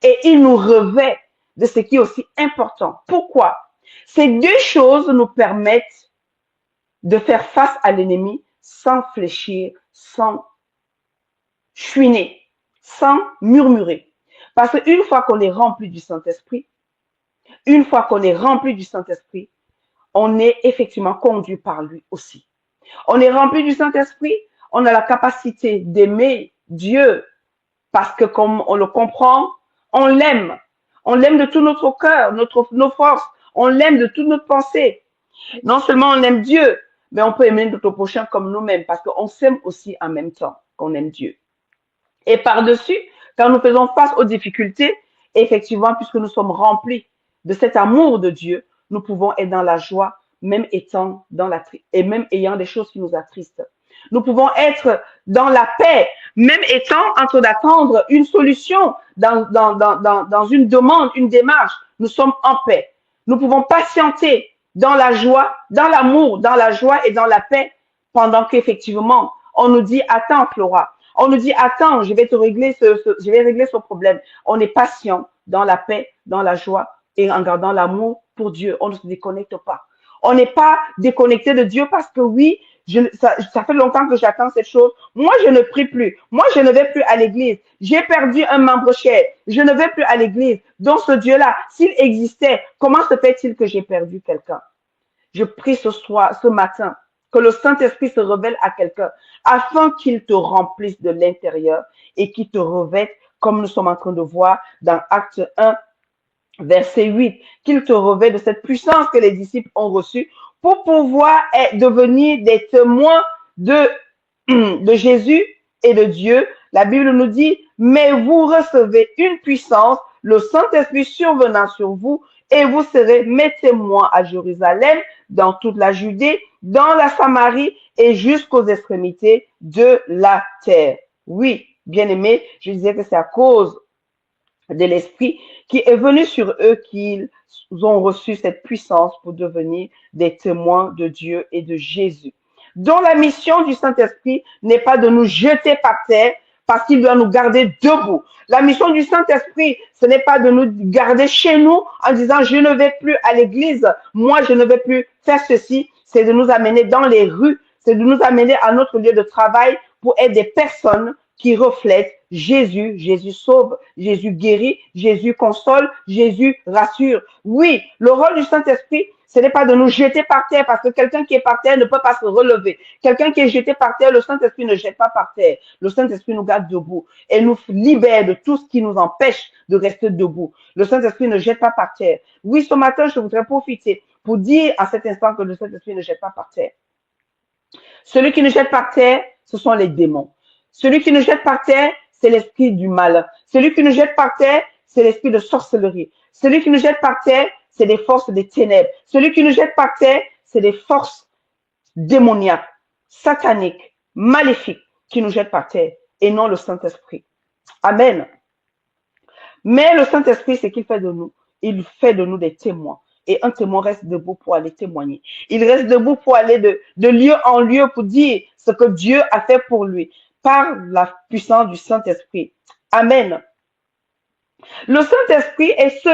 et il nous revêt de ce qui est aussi important. Pourquoi? Ces deux choses nous permettent de faire face à l'ennemi sans fléchir, sans chouiner, sans murmurer. Parce qu'une fois qu'on est rempli du Saint-Esprit, on est effectivement conduit par lui aussi. On est rempli du Saint-Esprit, on a la capacité d'aimer Dieu parce que comme on le comprend, on l'aime. On l'aime de tout notre cœur, nos forces. On l'aime de toute notre pensée. Non seulement on aime Dieu, mais on peut aimer notre prochain comme nous-mêmes parce qu'on s'aime aussi en même temps qu'on aime Dieu. Et par-dessus, quand nous faisons face aux difficultés, effectivement, puisque nous sommes remplis de cet amour de Dieu, nous pouvons être dans la joie, même étant dans et même ayant des choses qui nous attristent. Nous pouvons être dans la paix, même étant en train d'attendre une solution dans une demande, une démarche. Nous sommes en paix. Nous pouvons patienter dans la joie, dans l'amour, dans la joie et dans la paix, pendant qu'effectivement, on nous dit, attends, Flora. On nous dit, attends, je vais régler ce problème. On est patient dans la paix, dans la joie et en gardant l'amour pour Dieu. On ne se déconnecte pas. On n'est pas déconnecté de Dieu parce que oui, ça fait longtemps que j'attends cette chose. Moi, je ne prie plus. Moi, je ne vais plus à l'église. J'ai perdu un membre cher. Je ne vais plus à l'église. Donc, ce Dieu-là, s'il existait, comment se fait-il que j'ai perdu quelqu'un? Je prie ce matin, que le Saint-Esprit se révèle à quelqu'un afin qu'il te remplisse de l'intérieur et qu'il te revête, comme nous sommes en train de voir dans Acte 1, verset 8, qu'il te revêt de cette puissance que les disciples ont reçue pour pouvoir devenir des témoins de Jésus et de Dieu. La Bible nous dit, mais vous recevez une puissance, le Saint-Esprit survenant sur vous, et vous serez mes témoins à Jérusalem, dans toute la Judée, dans la Samarie et jusqu'aux extrémités de la terre. Oui, bien-aimés, je disais que c'est à cause de l'Esprit qui est venu sur eux qu'ils ont reçu cette puissance pour devenir des témoins de Dieu et de Jésus. Dont la mission du Saint-Esprit n'est pas de nous jeter par terre parce qu'il doit nous garder debout. La mission du Saint-Esprit, ce n'est pas de nous garder chez nous en disant je ne vais plus à l'église, moi je ne vais plus faire ceci. C'est de nous amener dans les rues, c'est de nous amener à notre lieu de travail pour être des personnes qui reflètent Jésus. Jésus sauve, Jésus guérit, Jésus console, Jésus rassure. Oui, le rôle du Saint-Esprit, ce n'est pas de nous jeter par terre parce que quelqu'un qui est par terre ne peut pas se relever. Quelqu'un qui est jeté par terre, le Saint-Esprit ne jette pas par terre. Le Saint-Esprit nous garde debout et nous libère de tout ce qui nous empêche de rester debout. Le Saint-Esprit ne jette pas par terre. Oui, ce matin, je voudrais profiter pour dire à cet instant que le Saint-Esprit ne jette pas par terre. Celui qui nous jette par terre, ce sont les démons. Celui qui nous jette par terre, c'est l'esprit du mal. Celui qui nous jette par terre, c'est l'esprit de sorcellerie. Celui qui nous jette par terre, c'est les forces des ténèbres. Celui qui nous jette par terre, c'est les forces démoniaques, sataniques, maléfiques qui nous jettent par terre et non le Saint-Esprit. Amen. Mais le Saint-Esprit, c'est qu'il fait de nous. Il fait de nous des témoins. Et un témoin reste debout pour aller témoigner. Il reste debout pour aller de lieu en lieu pour dire ce que Dieu a fait pour lui par la puissance du Saint-Esprit. Amen. Le Saint-Esprit est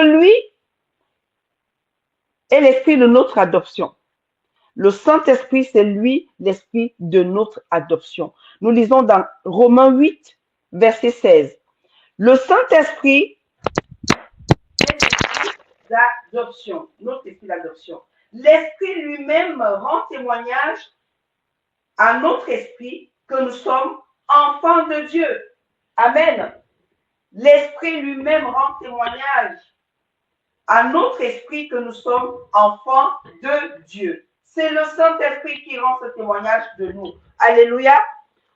l'esprit de notre adoption. Le Saint-Esprit, c'est lui l'esprit de notre adoption. Nous lisons dans Romains 8, verset 16. Le Saint-Esprit d'adoption, notre esprit d'adoption. L'esprit lui-même rend témoignage à notre esprit que nous sommes enfants de Dieu. Amen. L'esprit lui-même rend témoignage à notre esprit que nous sommes enfants de Dieu. C'est le Saint-Esprit qui rend ce témoignage de nous. Alléluia.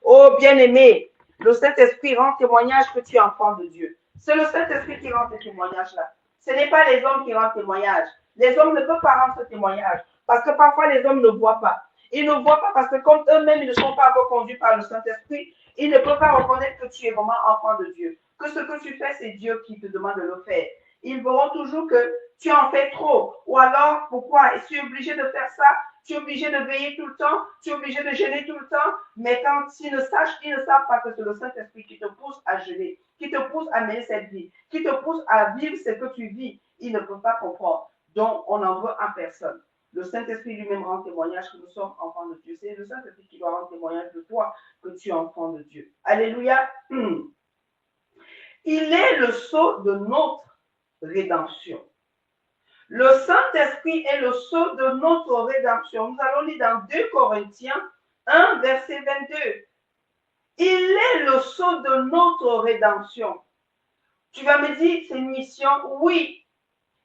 Oh bien-aimé, le Saint-Esprit rend témoignage que tu es enfant de Dieu. C'est le Saint-Esprit qui rend ce témoignage-là. Ce n'est pas les hommes qui rendent témoignage. Les hommes ne peuvent pas rendre ce témoignage parce que parfois les hommes ne voient pas. Ils ne voient pas parce que comme eux-mêmes, ils ne sont pas encore conduits par le Saint-Esprit, ils ne peuvent pas reconnaître que tu es vraiment enfant de Dieu. Que ce que tu fais, c'est Dieu qui te demande de le faire. Ils verront toujours que tu en fais trop. Ou alors, pourquoi? Tu es obligé de faire ça? Tu es obligé de veiller tout le temps? Tu es obligé de jeûner tout le temps? Mais quand ils ne savent pas que c'est le Saint-Esprit qui te pousse à jeûner, qui te pousse à mener cette vie, qui te pousse à vivre ce que tu vis, ils ne peuvent pas comprendre. Donc, on en veut en personne. Le Saint-Esprit lui-même rend témoignage que nous sommes enfants de Dieu. C'est le Saint-Esprit qui doit rendre témoignage de toi que tu es enfant de Dieu. Alléluia. Il est le sceau de notre rédemption. Le Saint-Esprit est le sceau de notre rédemption. Nous allons lire dans 2 Corinthiens 1, verset 22. Il est le sceau de notre rédemption. Tu vas me dire, c'est une mission? Oui,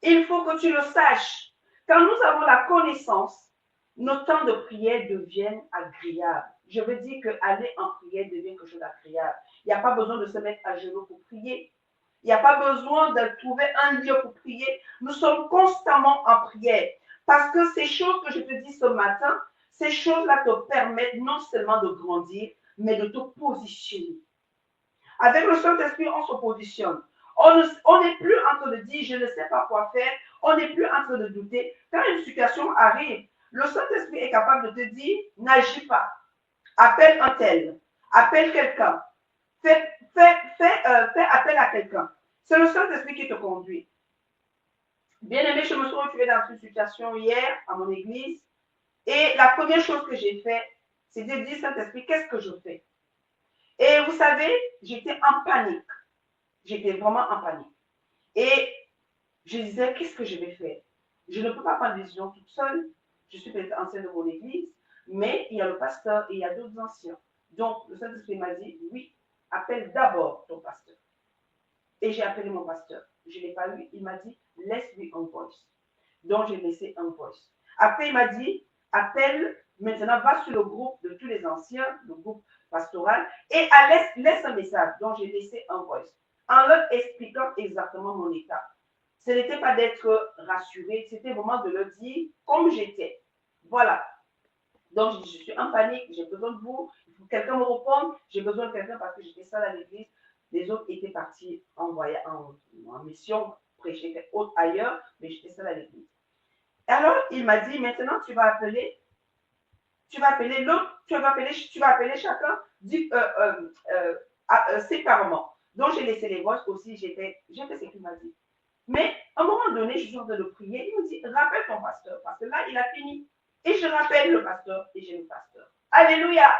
il faut que tu le saches. Quand nous avons la connaissance, nos temps de prière deviennent agréables. Je veux dire qu'aller en prière devient quelque chose d'agréable. Il n'y a pas besoin de se mettre à genoux pour prier. Il n'y a pas besoin de trouver un lieu pour prier. Nous sommes constamment en prière. Parce que ces choses que je te dis ce matin, ces choses-là te permettent non seulement de grandir, mais de te positionner. Avec le Saint-Esprit, on se positionne. On n'est plus en train de dire, je ne sais pas quoi faire. On n'est plus en train de douter. Quand une situation arrive, le Saint-Esprit est capable de te dire, n'agis pas. Appelle un tel. Appelle quelqu'un. Fais appel à quelqu'un. C'est le Saint-Esprit qui te conduit. Bien aimé, je me suis retrouvée dans une situation hier à mon église. Et la première chose que j'ai fait, c'est de dire, Saint-Esprit, qu'est-ce que je fais? Et vous savez, j'étais en panique. J'étais vraiment en panique. Et je disais, qu'est-ce que je vais faire? Je ne peux pas prendre des décisions toute seule. Je suis peut-être ancienne de mon église, mais il y a le pasteur et il y a d'autres anciens. Donc, le Saint-Esprit m'a dit, oui, appelle d'abord ton pasteur. Et j'ai appelé mon pasteur. Je ne l'ai pas eu. Il m'a dit, laisse-lui un voice. Donc, j'ai laissé un voice. Après, il m'a dit, appelle, maintenant, va sur le groupe de tous les anciens, le groupe pastoral, et laisse un message. Donc, j'ai laissé un voice. En leur expliquant exactement mon état. Ce n'était pas d'être rassuré, c'était vraiment de leur dire comme j'étais. Voilà. Donc, je dis, je suis en panique, j'ai besoin de vous, il faut que quelqu'un me réponde, j'ai besoin de quelqu'un parce que j'étais seule à l'église. Les autres étaient partis en mission, prêcher autre ailleurs, mais j'étais seule à l'église. Alors, il m'a dit, maintenant, l'autre, tu vas appeler chacun séparément. Donc, j'ai laissé les voix aussi, j'ai fait ce qu'il m'a dit. Mais à un moment donné, je suis en train de prier, il me dit, rappelle ton pasteur, parce que là, il a fini. Et je rappelle le pasteur et j'ai le pasteur. Alléluia!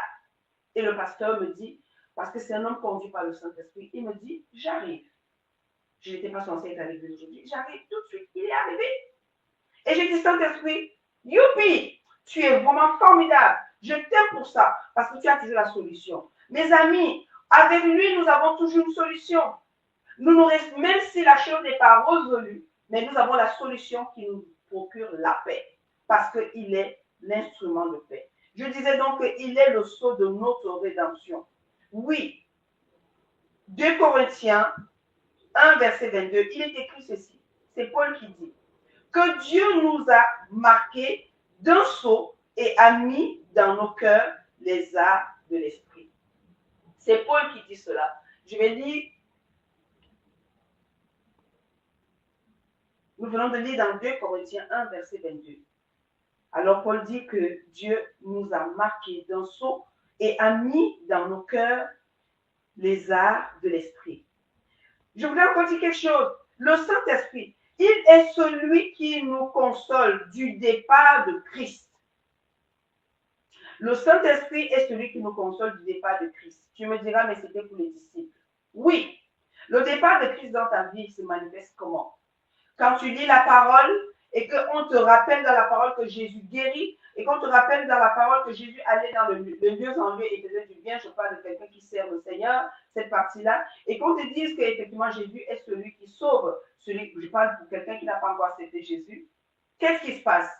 Et le pasteur me dit, parce que c'est un homme conduit par le Saint-Esprit, il me dit, j'arrive. Je n'étais pas censée être à l'église aujourd'hui. J'arrive tout de suite. Il est arrivé. Et j'ai dit, Saint-Esprit, youpi, tu es vraiment formidable. Je t'aime pour ça, parce que tu as toujours la solution. Mes amis, avec lui, nous avons toujours une solution. Même si la chose n'est pas résolue, mais nous avons la solution qui nous procure la paix, parce qu'il est l'instrument de paix. Je disais donc qu'il est le sceau de notre rédemption. Oui, 2 Corinthiens 1, verset 22, il est écrit ceci. C'est Paul qui dit que Dieu nous a marqués d'un sceau et a mis dans nos cœurs les arts de l'esprit. C'est Paul qui dit cela. Je vais lire. Nous venons de lire dans 2 Corinthiens 1, verset 22. Alors Paul dit que Dieu nous a marqués d'un sceau et a mis dans nos cœurs les arts de l'esprit. Je voulais encore dire quelque chose. Le Saint-Esprit, il est celui qui nous console du départ de Christ. Le Saint-Esprit est celui qui nous console du départ de Christ. Tu me diras, mais c'était pour les disciples. Oui, le départ de Christ dans ta vie se manifeste comment? Quand tu lis la parole et qu'on te rappelle dans la parole que Jésus guérit et qu'on te rappelle dans la parole que Jésus allait dans le lieu en lieu et faisait du bien, je parle de quelqu'un qui sert le Seigneur, cette partie-là, et qu'on te dise qu'effectivement Jésus est celui qui sauve, je parle pour quelqu'un qui n'a pas encore accepté Jésus, qu'est-ce qui se passe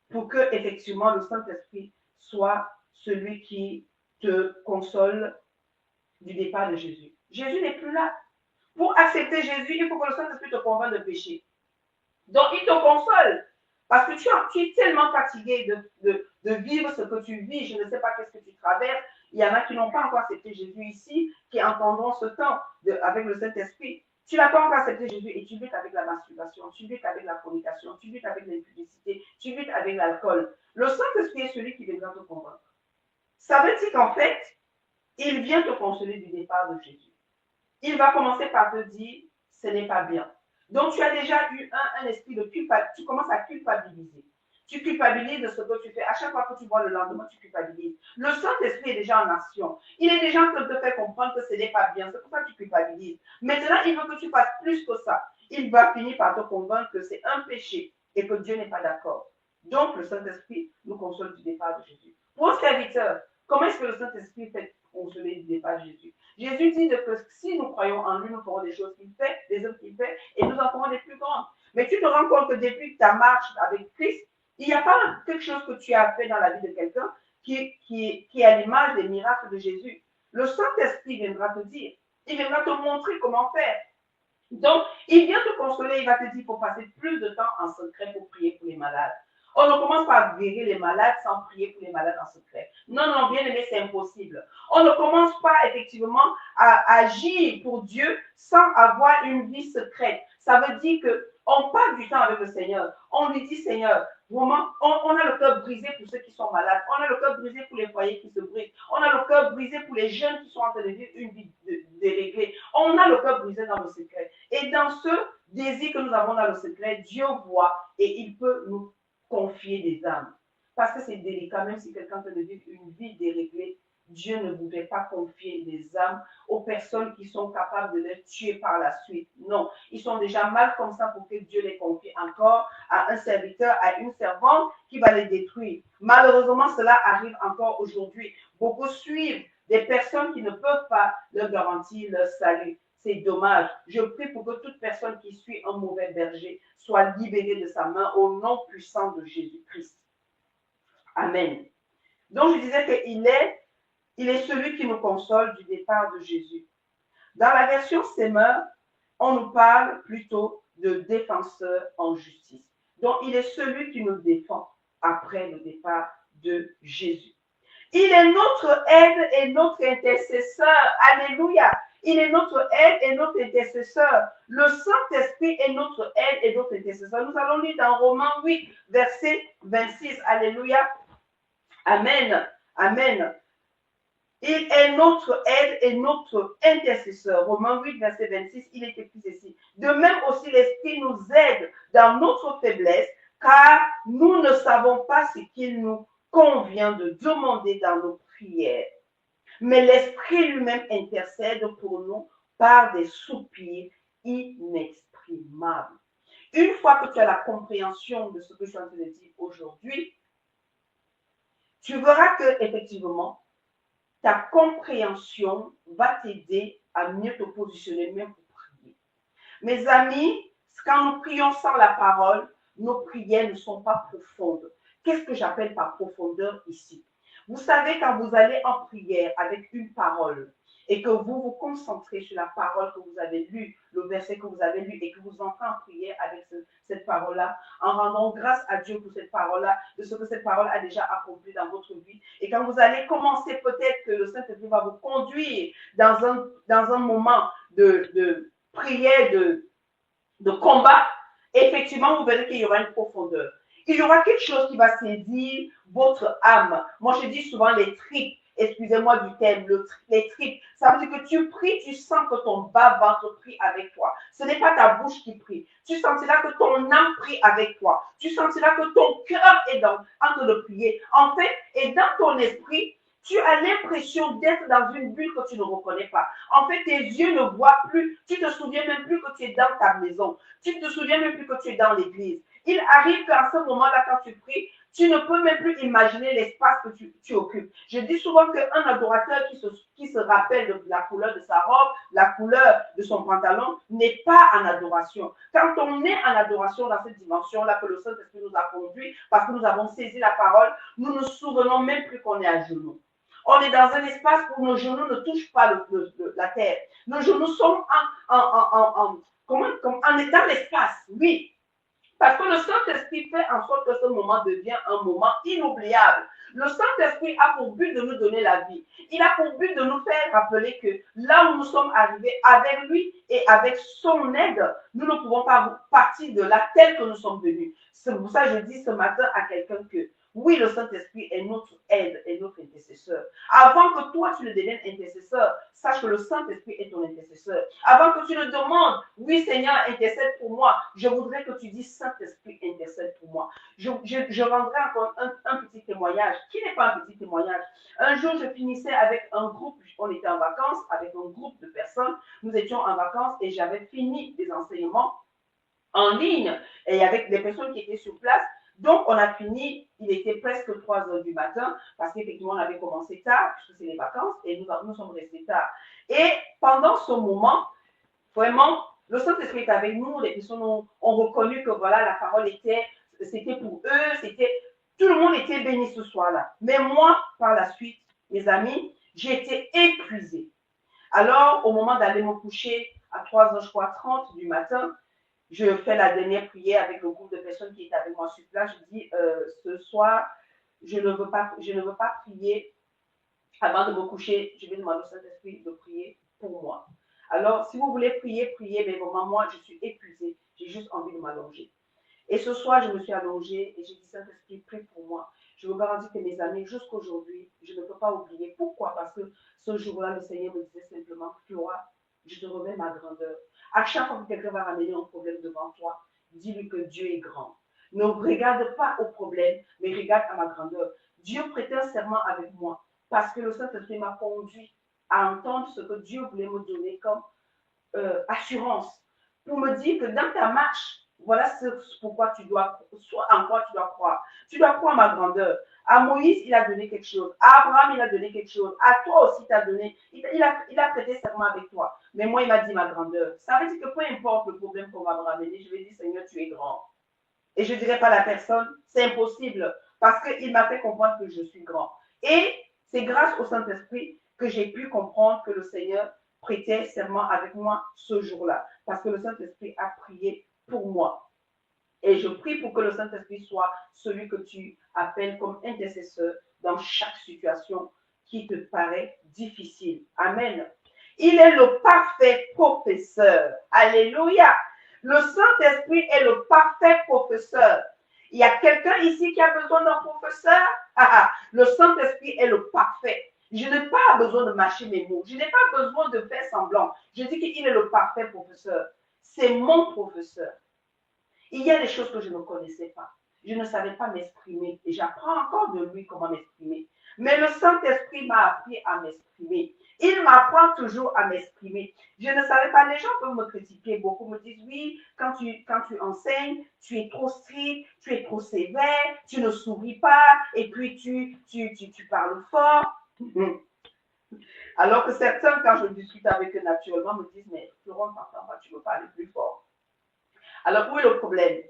pour que effectivement le Saint-Esprit soit celui qui te console du départ de Jésus? Jésus n'est plus là. Pour accepter Jésus, il faut que le Saint-Esprit te convainc de péché. Donc, il te console. Parce que tu es tellement fatigué de vivre ce que tu vis. Je ne sais pas qu'est-ce que tu traverses. Il y en a qui n'ont pas encore accepté Jésus ici, qui entendront ce temps avec le Saint-Esprit. Tu n'as pas encore accepté Jésus et tu luttes avec la masturbation, tu luttes avec la fornication, tu luttes avec l'impudicité, tu luttes avec l'alcool. Le Saint-Esprit est celui qui viendra te convaincre. Ça veut dire qu'en fait, il vient te consoler du départ de Jésus. Il va commencer par te dire, ce n'est pas bien. Donc, tu as déjà eu un esprit de culpabilité. Tu commences à culpabiliser. Tu culpabilises de ce que tu fais. À chaque fois que tu vois le lendemain, tu culpabilises. Le Saint-Esprit est déjà en action. Il est déjà en train de te faire comprendre que ce n'est pas bien. C'est pour ça que tu culpabilises. Maintenant, il veut que tu fasses plus que ça. Il va finir par te convaincre que c'est un péché et que Dieu n'est pas d'accord. Donc, le Saint-Esprit nous console du départ de Jésus. Pour un serviteur, comment est-ce que le Saint-Esprit fait consoler du départ de Jésus? Jésus dit que si nous croyons en lui, nous ferons des choses qu'il fait, des œuvres qu'il fait, et nous en ferons des plus grandes. Mais tu te rends compte que depuis ta marche avec Christ, il n'y a pas quelque chose que tu as fait dans la vie de quelqu'un qui est à l'image des miracles de Jésus. Le Saint-Esprit viendra te dire, il viendra te montrer comment faire. Donc, il vient te consoler, il va te dire qu'il faut passer plus de temps en secret pour prier pour les malades. On ne commence pas à guérir les malades sans prier pour les malades en secret. Non, non, bien aimé, c'est impossible. On ne commence pas effectivement à agir pour Dieu sans avoir une vie secrète. Ça veut dire qu'on passe du temps avec le Seigneur. On lui dit, Seigneur, vraiment, on a le cœur brisé pour ceux qui sont malades. On a le cœur brisé pour les foyers qui se brisent. On a le cœur brisé pour les jeunes qui sont en train de vivre une vie déréglée. On a le cœur brisé dans le secret. Et dans ce désir que nous avons dans le secret, Dieu voit et il peut nous confier des âmes. Parce que c'est délicat, même si quelqu'un peut vivre une vie déréglée, Dieu ne voudrait pas confier des âmes aux personnes qui sont capables de les tuer par la suite. Non, ils sont déjà mal comme ça pour que Dieu les confie encore à un serviteur, à une servante qui va les détruire. Malheureusement, cela arrive encore aujourd'hui. Beaucoup suivent des personnes qui ne peuvent pas leur garantir leur salut. C'est dommage. Je prie pour que toute personne qui suit un mauvais berger soit libérée de sa main au nom puissant de Jésus-Christ. Amen. Donc, je disais qu'il est celui qui nous console du départ de Jésus. Dans la version Semeur, on nous parle plutôt de défenseur en justice. Donc, il est celui qui nous défend après le départ de Jésus. Il est notre aide et notre intercesseur. Alléluia. Il est notre aide et notre intercesseur. Le Saint-Esprit est notre aide et notre intercesseur. Nous allons lire dans Romains 8, verset 26. Alléluia. Amen. Amen. Il est notre aide et notre intercesseur. Romains 8, verset 26, il est écrit ceci. De même aussi, l'Esprit nous aide dans notre faiblesse, car nous ne savons pas ce qu'il nous convient de demander dans nos prières. Mais l'Esprit lui-même intercède pour nous par des soupirs inexprimables. Une fois que tu as la compréhension de ce que je suis en train de dire aujourd'hui, tu verras que effectivement, ta compréhension va t'aider à mieux te positionner même pour prier. Mes amis, quand nous prions sans la parole, nos prières ne sont pas profondes. Qu'est-ce que j'appelle par profondeur ici? Vous savez, quand vous allez en prière avec une parole et que vous vous concentrez sur la parole que vous avez lue, le verset que vous avez lu et que vous entrez en prière avec cette parole-là, en rendant grâce à Dieu pour cette parole-là, de ce que cette parole a déjà accompli dans votre vie. Et quand vous allez commencer, peut-être que le Saint-Esprit va vous conduire dans un moment de prière, de combat, effectivement, vous verrez qu'il y aura une profondeur. Il y aura quelque chose qui va saisir votre âme. Moi, je dis souvent les tripes. Excusez-moi du terme, les tripes. Ça veut dire que tu pries, tu sens que ton bas-ventre prie avec toi. Ce n'est pas ta bouche qui prie. Tu sentiras que ton âme prie avec toi. Tu sentiras que ton cœur est en train de prier. En fait, et dans ton esprit, tu as l'impression d'être dans une bulle que tu ne reconnais pas. En fait, tes yeux ne voient plus. Tu te souviens même plus que tu es dans ta maison. Tu ne te souviens même plus que tu es dans l'église. Il arrive qu'à ce moment-là, quand tu pries, tu ne peux même plus imaginer l'espace que tu occupes. Je dis souvent qu'un adorateur qui se rappelle de la couleur de sa robe, la couleur de son pantalon, n'est pas en adoration. Quand on est en adoration dans cette dimension-là que le Saint-Esprit nous a conduit, parce que nous avons saisi la parole, nous ne nous souvenons même plus qu'on est à genoux. On est dans un espace où nos genoux ne touchent pas la terre. Nos genoux sont on est dans l'espace, oui. Parce que le Saint-Esprit fait en sorte que ce moment devient un moment inoubliable. Le Saint-Esprit a pour but de nous donner la vie. Il a pour but de nous faire rappeler que là où nous sommes arrivés avec lui et avec son aide, nous ne pouvons pas partir de là tel que nous sommes venus. C'est pour ça que je dis ce matin à quelqu'un que oui, le Saint-Esprit est notre aide et notre intercesseur. Avant que toi, tu le deviennes intercesseur, sache que le Saint-Esprit est ton intercesseur. Avant que tu le demandes, oui, Seigneur, intercède pour moi, je voudrais que tu dises Saint-Esprit, intercède pour moi. Je rendrai encore un petit témoignage, qui n'est pas un petit témoignage. Un jour, je finissais avec un groupe, on était en vacances, avec un groupe de personnes, nous étions en vacances et j'avais fini des enseignements en ligne et avec des personnes qui étaient sur place. Donc, on a fini, il était presque 3 heures du matin, parce qu'effectivement, on avait commencé tard, puisque c'est les vacances, et nous sommes restés tard. Et pendant ce moment, vraiment, le Saint-Esprit est avec nous, les personnes ont reconnu que voilà, la parole c'était pour eux, tout le monde était béni ce soir-là. Mais moi, par la suite, mes amis, j'ai été épuisée. Alors, au moment d'aller me coucher à 3h, je crois, 30 du matin, je fais la dernière prière avec le groupe de personnes qui étaient avec moi sur place. Je dis, ce soir, je ne veux pas prier avant de me coucher. Je vais demander au Saint-Esprit de prier pour moi. Alors, si vous voulez prier, priez, mais vraiment, moi, je suis épuisée. J'ai juste envie de m'allonger. Et ce soir, je me suis allongée et j'ai dit, Saint-Esprit, prie pour moi. Je vous garantis que mes amis, jusqu'aujourd'hui, je ne peux pas oublier. Pourquoi? Parce que ce jour-là, le Seigneur me disait simplement, Flora, je te remets ma grandeur. À chaque fois que quelqu'un va ramener un problème devant toi, dis-lui que Dieu est grand. Ne regarde pas au problème, mais regarde à ma grandeur. Dieu prêtait un serment avec moi parce que le Saint-Esprit m'a conduit à entendre ce que Dieu voulait me donner comme assurance pour me dire que dans ta marche, voilà ce pourquoi tu dois, en quoi tu dois croire. Tu dois croire ma grandeur. À Moïse, il a donné quelque chose. À Abraham, il a donné quelque chose. À toi aussi, il t'a donné. Il a prêté serment avec toi. Mais moi, il m'a dit ma grandeur. Ça veut dire que peu importe le problème qu'on va me ramener, je vais dire, Seigneur, tu es grand. Et je ne dirai pas à la personne, c'est impossible. Parce qu'il m'a fait comprendre que je suis grand. Et c'est grâce au Saint-Esprit que j'ai pu comprendre que le Seigneur prêtait serment avec moi ce jour-là. Parce que le Saint-Esprit a prié pour moi. Et je prie pour que le Saint-Esprit soit celui que tu appelles comme intercesseur dans chaque situation qui te paraît difficile. Amen. Il est le parfait professeur. Alléluia. Le Saint-Esprit est le parfait professeur. Il y a quelqu'un ici qui a besoin d'un professeur? Le Saint-Esprit est le parfait. Je n'ai pas besoin de mâcher mes mots. Je n'ai pas besoin de faire semblant. Je dis qu'il est le parfait professeur. C'est mon professeur. Il y a des choses que je ne connaissais pas. Je ne savais pas m'exprimer et j'apprends encore de lui comment m'exprimer. Mais le Saint-Esprit m'a appris à m'exprimer. Il m'apprend toujours à m'exprimer. Je ne savais pas, les gens peuvent me critiquer, beaucoup me disent, oui, quand tu enseignes, tu es trop strict, tu es trop sévère, tu ne souris pas, et puis tu parles fort. Alors que certains, quand je discute avec eux naturellement, me disent, mais Florent, tu veux parler plus fort. Alors, où est le problème?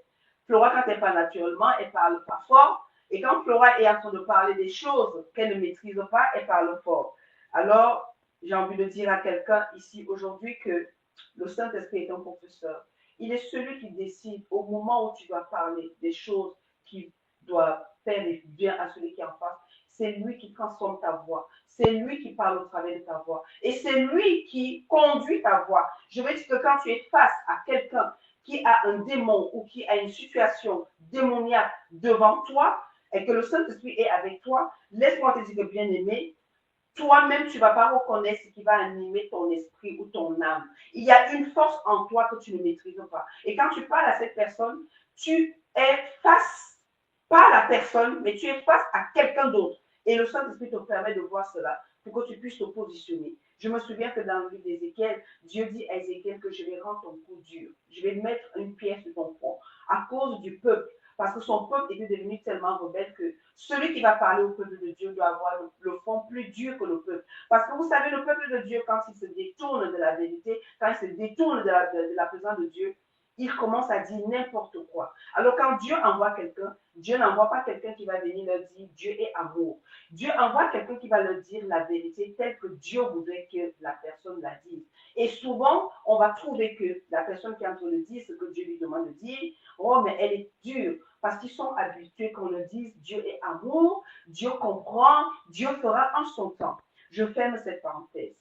Flora, quand elle parle naturellement, elle parle pas fort. Et quand Flora est en train de parler des choses qu'elle ne maîtrise pas, elle parle fort. Alors, j'ai envie de dire à quelqu'un ici aujourd'hui que le Saint-Esprit est un professeur. Il est celui qui décide au moment où tu dois parler des choses qui doivent faire du bien à celui qui est en face. C'est lui qui transforme ta voix. C'est lui qui parle au travers de ta voix. Et c'est lui qui conduit ta voix. Je veux dire que quand tu es face à quelqu'un qui a un démon ou qui a une situation démoniaque devant toi et que le Saint-Esprit est avec toi, laisse-moi te dire que bien aimé, toi-même, tu ne vas pas reconnaître ce qui va animer ton esprit ou ton âme. Il y a une force en toi que tu ne maîtrises pas. Et quand tu parles à cette personne, tu es face, pas à la personne, mais tu es face à quelqu'un d'autre. Et le Saint-Esprit te permet de voir cela pour que tu puisses te positionner. Je me souviens que dans le livre d'Ézéchiel, Dieu dit à Ézéchiel que je vais rendre ton cou dur. Je vais mettre une pierre sur ton front à cause du peuple. Parce que son peuple était devenu tellement rebelle que celui qui va parler au peuple de Dieu doit avoir le front plus dur que le peuple. Parce que vous savez, le peuple de Dieu, quand il se détourne de la vérité, quand il se détourne de la présence de Dieu, il commence à dire n'importe quoi. Alors quand Dieu envoie quelqu'un, Dieu n'envoie pas quelqu'un qui va venir leur dire Dieu est amour. Dieu envoie quelqu'un qui va leur dire la vérité telle que Dieu voudrait que la personne la dise. Et souvent, on va trouver que la personne qui est en train de dire ce que Dieu lui demande de dire, oh, mais elle est dure. Parce qu'ils sont habitués qu'on leur dise Dieu est amour, Dieu comprend, Dieu fera en son temps. Je ferme cette parenthèse.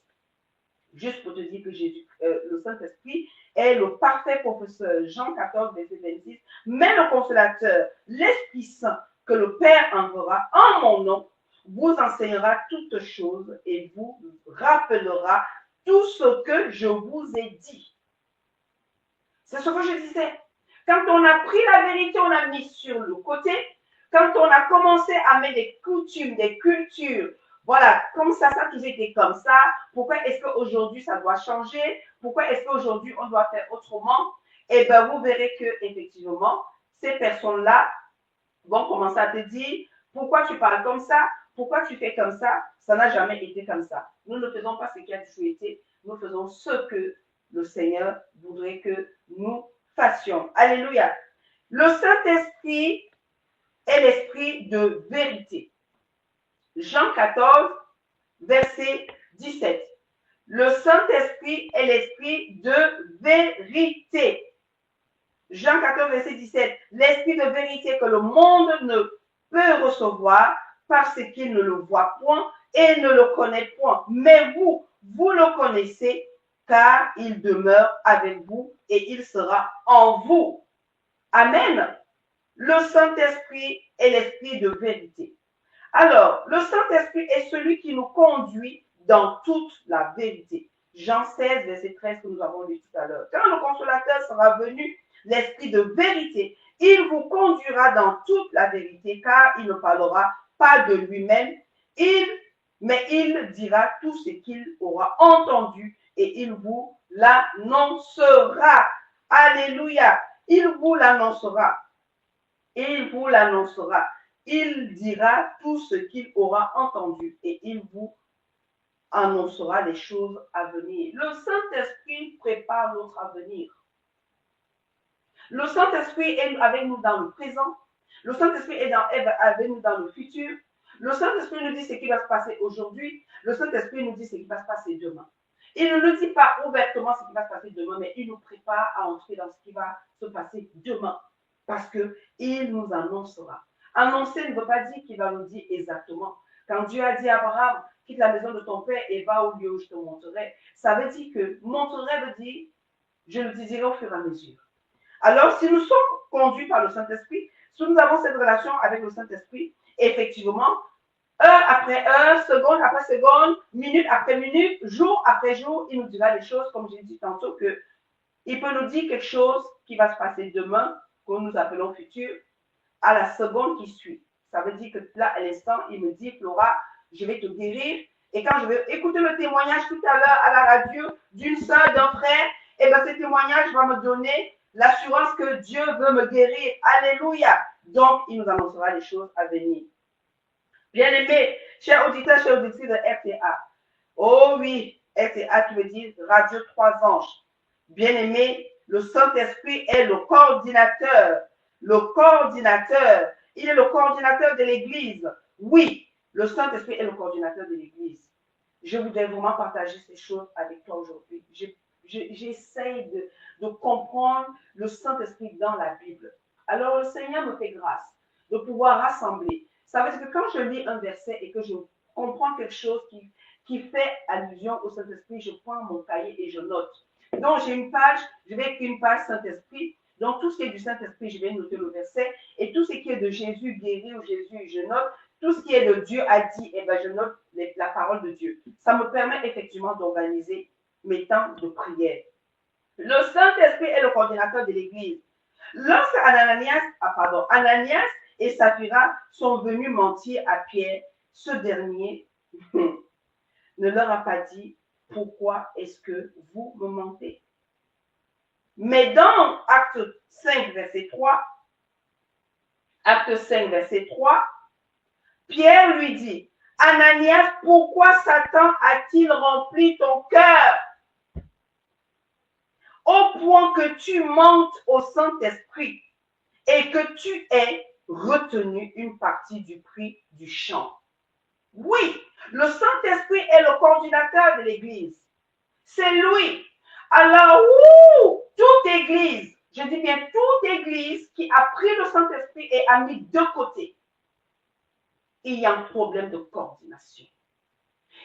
Juste pour te dire que Jésus, le Saint-Esprit est le parfait professeur. Jean 14, verset 26. Mais le consolateur, l'Esprit Saint, que le Père enverra en mon nom, vous enseignera toutes choses et vous rappellera tout ce que je vous ai dit. C'est ce que je disais. Quand on a pris la vérité, on a mis sur le côté. Quand on a commencé à mettre des coutumes, des cultures, voilà, comme ça a toujours été comme ça. Pourquoi est-ce qu'aujourd'hui ça doit changer? Pourquoi est-ce qu'aujourd'hui on doit faire autrement? Eh bien, vous verrez que effectivement, ces personnes-là vont commencer à te dire pourquoi tu parles comme ça, pourquoi tu fais comme ça. Ça n'a jamais été comme ça. Nous ne faisons pas ce qui a toujours été. Nous faisons ce que le Seigneur voudrait que nous fassions. Alléluia. Le Saint-Esprit est l'esprit de vérité. Jean 14, verset 17. Le Saint-Esprit est l'esprit de vérité. Jean 14, verset 17. L'esprit de vérité que le monde ne peut recevoir parce qu'il ne le voit point et ne le connaît point. Mais vous, vous le connaissez car il demeure avec vous et il sera en vous. Amen. Le Saint-Esprit est l'esprit de vérité. Alors, le Saint-Esprit est celui qui nous conduit dans toute la vérité. Jean 16, verset 13 que nous avons lu tout à l'heure. Quand le consolateur sera venu, l'esprit de vérité, il vous conduira dans toute la vérité, car il ne parlera pas de lui-même, mais il dira tout ce qu'il aura entendu et il vous l'annoncera. Alléluia. Il vous l'annoncera. Il vous l'annoncera. Il dira tout ce qu'il aura entendu et il vous annoncera les choses à venir. Le Saint-Esprit prépare notre avenir. Le Saint-Esprit est avec nous dans le présent. Le Saint-Esprit est avec nous dans le futur. Le Saint-Esprit nous dit ce qui va se passer aujourd'hui. Le Saint-Esprit nous dit ce qui va se passer demain. Il ne nous dit pas ouvertement ce qui va se passer demain, mais il nous prépare à entrer dans ce qui va se passer demain. parce qu'il nous annoncera. Annoncer ne veut pas dire qu'il va nous dire exactement. Quand Dieu a dit à Abraham, quitte la maison de ton père et va au lieu où je te montrerai, ça veut dire que montrerai veut dire, je le dirai au fur et à mesure. Alors, si nous sommes conduits par le Saint-Esprit, si nous avons cette relation avec le Saint-Esprit, effectivement, heure après heure, seconde après seconde, minute après minute, jour après jour, il nous dira des choses, comme j'ai dit tantôt, que il peut nous dire quelque chose qui va se passer demain, que nous appelons futur, à la seconde qui suit. Ça veut dire que là, à l'instant, il me dit, Flora, je vais te guérir. Et quand je vais écouter le témoignage tout à l'heure à la radio d'une soeur, d'un frère, et bien ce témoignage va me donner l'assurance que Dieu veut me guérir. Alléluia. Donc, il nous annoncera les choses à venir. Bien-aimés, chers auditeurs, chers auditrices de RTA. Oh oui, RTA qui veut dire Radio 3 Anges. Bien-aimés, le Saint-Esprit est le coordinateur. Le coordinateur. Il est le coordinateur de l'Église. Oui, le Saint-Esprit est le coordinateur de l'Église. Je voudrais vraiment partager ces choses avec toi aujourd'hui. J'essaie de comprendre le Saint-Esprit dans la Bible. Alors, le Seigneur me fait grâce de pouvoir rassembler. Ça veut dire que quand je lis un verset et que je comprends quelque chose qui fait allusion au Saint-Esprit, je prends mon cahier et je note. Donc, j'ai une page, je vais écrire une page Saint-Esprit. Donc, tout ce qui est du Saint-Esprit, je vais noter le verset. Et tout ce qui est de Jésus guéri ou Jésus, je note. Tout ce qui est de Dieu a dit, eh ben, je note la parole de Dieu. Ça me permet effectivement d'organiser mes temps de prière. Le Saint-Esprit est le coordinateur de l'Église. Lorsque Ananias et Saphira sont venus mentir à Pierre, ce dernier ne leur a pas dit pourquoi est-ce que vous me mentez. Mais dans Acte 5, verset 3, Pierre lui dit, Ananias, pourquoi Satan a-t-il rempli ton cœur au point que tu mentes au Saint-Esprit et que tu aies retenu une partie du prix du champ? Oui, le Saint-Esprit est le coordinateur de l'Église. C'est lui. Alors, toute Église, je dis bien toute Église qui a pris le Saint-Esprit et a mis de côté, il y a un problème de coordination.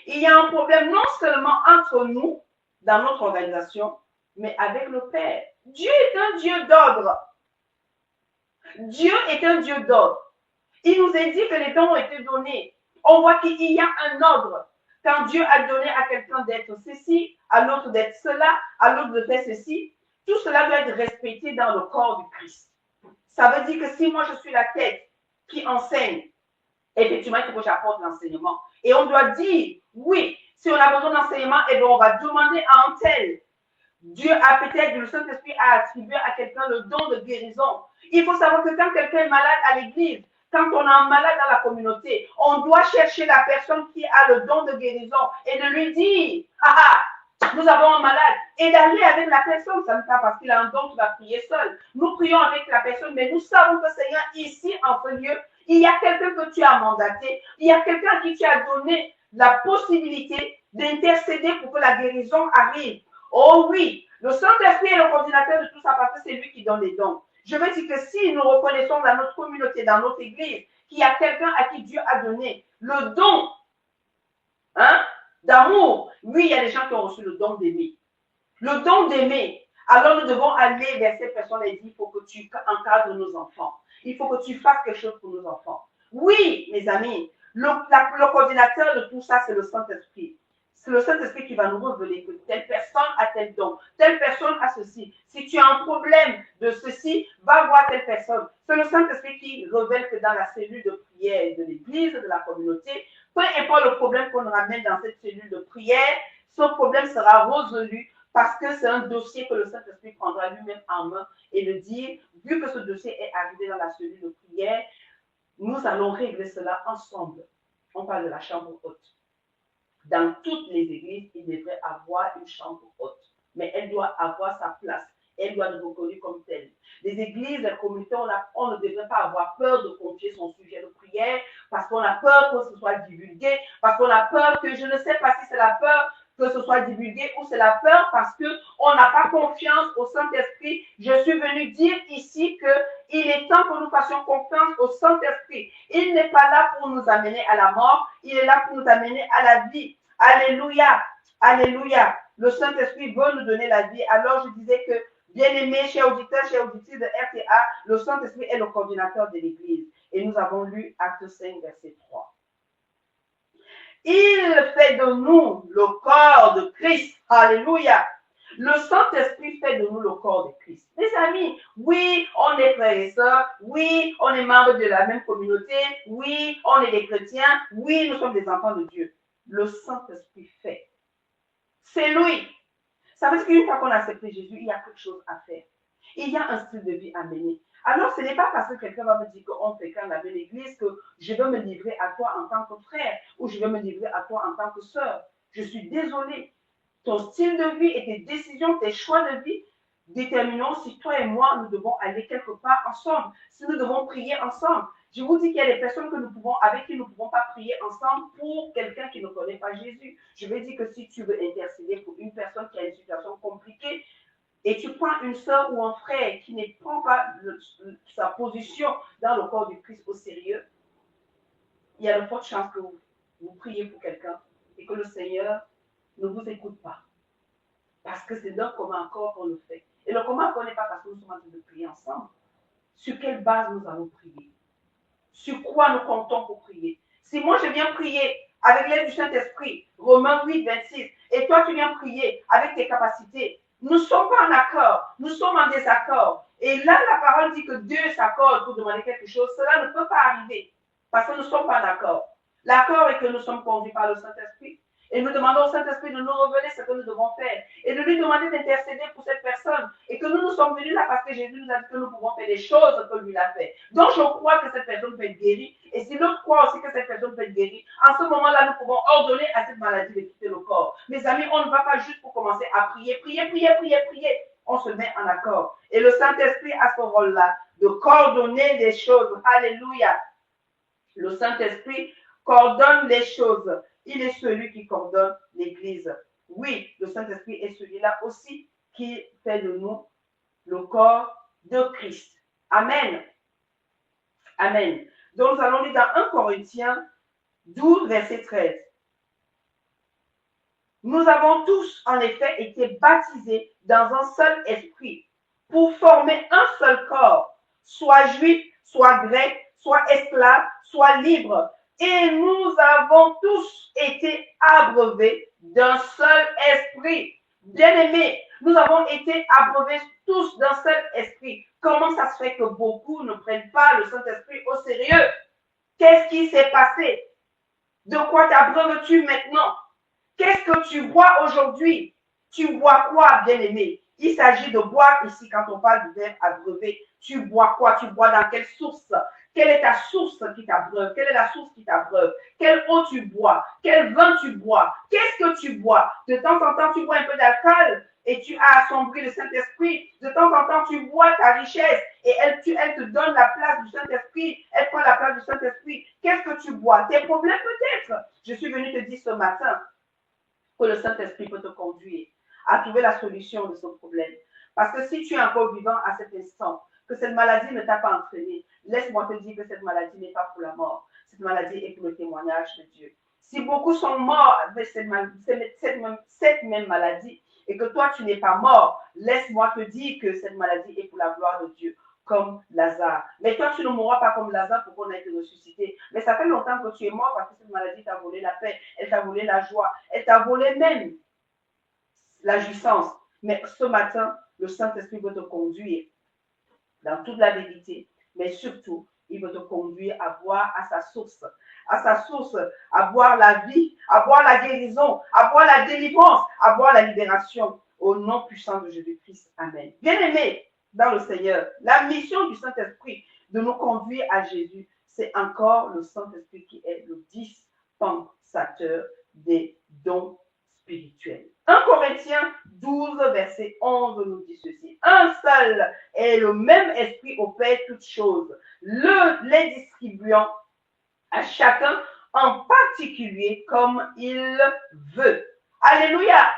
Il y a un problème non seulement entre nous, dans notre organisation, mais avec le Père. Dieu est un Dieu d'ordre. Dieu est un Dieu d'ordre. Il nous a dit que les dons ont été donnés. On voit qu'il y a un ordre. Quand Dieu a donné à quelqu'un d'être ceci, à l'autre d'être cela, à l'autre de faire ceci, tout cela doit être respecté dans le corps du Christ. Ça veut dire que si moi je suis la tête qui enseigne, effectivement, il faut que j'apporte l'enseignement. Et on doit dire, oui, si on a besoin d'enseignement, eh bien, on va demander à un tel. Dieu a peut-être, le Saint-Esprit a attribué à quelqu'un le don de guérison. Il faut savoir que quand quelqu'un est malade à l'église, quand on a un malade dans la communauté, on doit chercher la personne qui a le don de guérison et de lui dire, nous avons un malade, et d'aller avec la personne. Ça ne pas parce qu'il a un don qui va prier seul. Nous prions avec la personne, mais nous savons que Seigneur, ici, en ce lieu, il y a quelqu'un que tu as mandaté, il y a quelqu'un à qui tu as donné la possibilité d'intercéder pour que la guérison arrive. Oh oui, le Saint-Esprit est le coordinateur de tout ça parce que c'est lui qui donne les dons. Je veux dire que si nous reconnaissons dans notre communauté, dans notre église, qu'il y a quelqu'un à qui Dieu a donné le don d'amour, oui, il y a des gens qui ont reçu le don d'aimer. Le don d'aimer, alors nous devons aller vers ces personnes et dire, il faut que tu encadres nos enfants. Il faut que tu fasses quelque chose pour nos enfants. Oui, mes amis, le coordinateur de tout ça, c'est le Saint-Esprit. C'est le Saint-Esprit qui va nous révéler que telle personne a tel don, telle personne a ceci. Si tu as un problème de ceci, va voir telle personne. C'est le Saint-Esprit qui révèle que dans la cellule de prière de l'Église, de la communauté, peu importe le problème qu'on ramène dans cette cellule de prière, ce problème sera résolu parce que c'est un dossier que le Saint-Esprit prendra lui-même en main et le dire, vu que ce dossier est arrivé dans la cellule de prière, nous allons régler cela ensemble. On parle de la chambre haute. Dans toutes les églises, il devrait avoir une chambre haute, mais elle doit avoir sa place. Elle doit être reconnue comme telle. Les églises, les communautés, on ne devrait pas avoir peur de confier son sujet de prière parce qu'on a peur que ce soit divulgué, parce qu'on a peur que, je ne sais pas si c'est la peur que ce soit divulgué, ou c'est la peur parce qu'on n'a pas confiance au Saint-Esprit. Je suis venu dire ici qu'il est temps que nous fassions confiance au Saint-Esprit. Il n'est pas là pour nous amener à la mort, il est là pour nous amener à la vie. Alléluia, alléluia. Le Saint-Esprit veut nous donner la vie. Alors je disais que, bien-aimés, chers auditeurs, chers auditrices de RTA, le Saint-Esprit est le coordinateur de l'Église. Et nous avons lu Acte 5, verset 3. Il fait de nous le corps de Christ. Alléluia. Le Saint-Esprit fait de nous le corps de Christ. Mes amis, oui, on est frères et sœurs. Oui, on est membres de la même communauté. Oui, on est des chrétiens. Oui, nous sommes des enfants de Dieu. Le Saint-Esprit fait. C'est lui. Ça veut dire qu'une fois qu'on a accepté Jésus, il y a quelque chose à faire. Il y a un style de vie à mener. Alors, ce n'est pas parce que quelqu'un va me dire qu'on fréquente la même église que je vais me livrer à toi en tant que frère ou je vais me livrer à toi en tant que sœur. Je suis désolée. Ton style de vie et tes décisions, tes choix de vie déterminons si toi et moi, nous devons aller quelque part ensemble, si nous devons prier ensemble. Je vous dis qu'il y a des personnes que avec qui nous ne pouvons pas prier ensemble pour quelqu'un qui ne connaît pas Jésus. Je vais dire que si tu veux intercéder pour une personne qui a une situation compliquée, et tu prends une soeur ou un frère qui ne prend pas sa position dans le corps du Christ au sérieux, il y a de fortes chances que vous priez pour quelqu'un et que le Seigneur ne vous écoute pas. Parce que c'est d'un commun accord qu'on le fait. Et le commun accord n'est pas parce que nous sommes en train de prier ensemble. Sur quelle base nous allons prier? Sur quoi nous comptons pour prier? Si moi je viens prier avec l'aide du Saint-Esprit, Romains 8, 26, et toi tu viens prier avec tes capacités, nous ne sommes pas en accord, nous sommes en désaccord. Et là, la parole dit que Dieu s'accorde pour demander quelque chose. Cela ne peut pas arriver parce que nous ne sommes pas en accord. L'accord est que nous sommes conduits par le Saint-Esprit. Et nous demandons au Saint-Esprit de nous révéler ce que nous devons faire et de lui demander d'intercéder pour cette personne. Et que nous sommes venus là parce que Jésus nous a dit que nous pouvons faire les choses que lui a fait. Donc je crois que cette personne peut être guérie. Et si l'autre croit aussi que cette personne peut être guérie, en ce moment-là, nous pouvons ordonner à cette maladie de quitter le corps. Mes amis, on ne va pas juste pour commencer à prier. On se met en accord. Et le Saint-Esprit a ce rôle-là de coordonner les choses. Alléluia. Le Saint-Esprit coordonne les choses. Il est celui qui coordonne l'Église. Oui, le Saint-Esprit est celui-là aussi qui fait de nous le corps de Christ. Amen. Amen. Donc, nous allons lire dans 1 Corinthiens 12, verset 13. Nous avons tous, en effet, été baptisés dans un seul esprit pour former un seul corps, soit juif, soit grec, soit esclave, soit libre. Et nous avons tous été abreuvés d'un seul esprit. Bien-aimés, nous avons été abreuvés tous d'un seul esprit. Comment ça se fait que beaucoup ne prennent pas le Saint-Esprit au sérieux? Qu'est-ce qui s'est passé? De quoi t'abreuves-tu maintenant? Qu'est-ce que tu bois aujourd'hui? Tu bois quoi, bien-aimé? Il s'agit de boire ici quand on parle du verbe abreuver. Tu bois quoi? Tu bois dans quelle source? Quelle est ta source qui t'abreuve? Quelle est la source qui t'abreuve? Quelle eau tu bois? Quel vin tu bois? Qu'est-ce que tu bois? De temps en temps, tu bois un peu d'alcool et tu as assombri le Saint-Esprit. De temps en temps, tu bois ta richesse et elle te donne la place du Saint-Esprit. Elle prend la place du Saint-Esprit. Qu'est-ce que tu bois? Tes problèmes peut-être. Je suis venue te dire ce matin que le Saint-Esprit peut te conduire à trouver la solution de ce problème. Parce que si tu es encore vivant à cet instant, que cette maladie ne t'a pas entraîné, laisse-moi te dire que cette maladie n'est pas pour la mort. Cette maladie est pour le témoignage de Dieu. Si beaucoup sont morts avec cette même maladie et que toi, tu n'es pas mort, laisse-moi te dire que cette maladie est pour la gloire de Dieu, comme Lazare. Mais toi, tu ne mourras pas comme Lazare pour qu'on ait été ressuscité. Mais ça fait longtemps que tu es mort parce que cette maladie t'a volé la paix, elle t'a volé la joie, elle t'a volé même la jouissance. Mais ce matin, le Saint-Esprit veut te conduire dans toute la vérité, mais surtout, il veut te conduire à boire à sa source, à boire la vie, à boire la guérison, à boire la délivrance, à boire la libération, au nom puissant de Jésus-Christ. Amen. Bien-aimés dans le Seigneur, la mission du Saint-Esprit de nous conduire à Jésus, c'est encore le Saint-Esprit qui est le dispensateur des dons spirituels. 1 Corinthiens 12, verset 11 nous dit ceci. Un seul et le même esprit opère toutes choses, les distribuant à chacun en particulier comme il veut. Alléluia.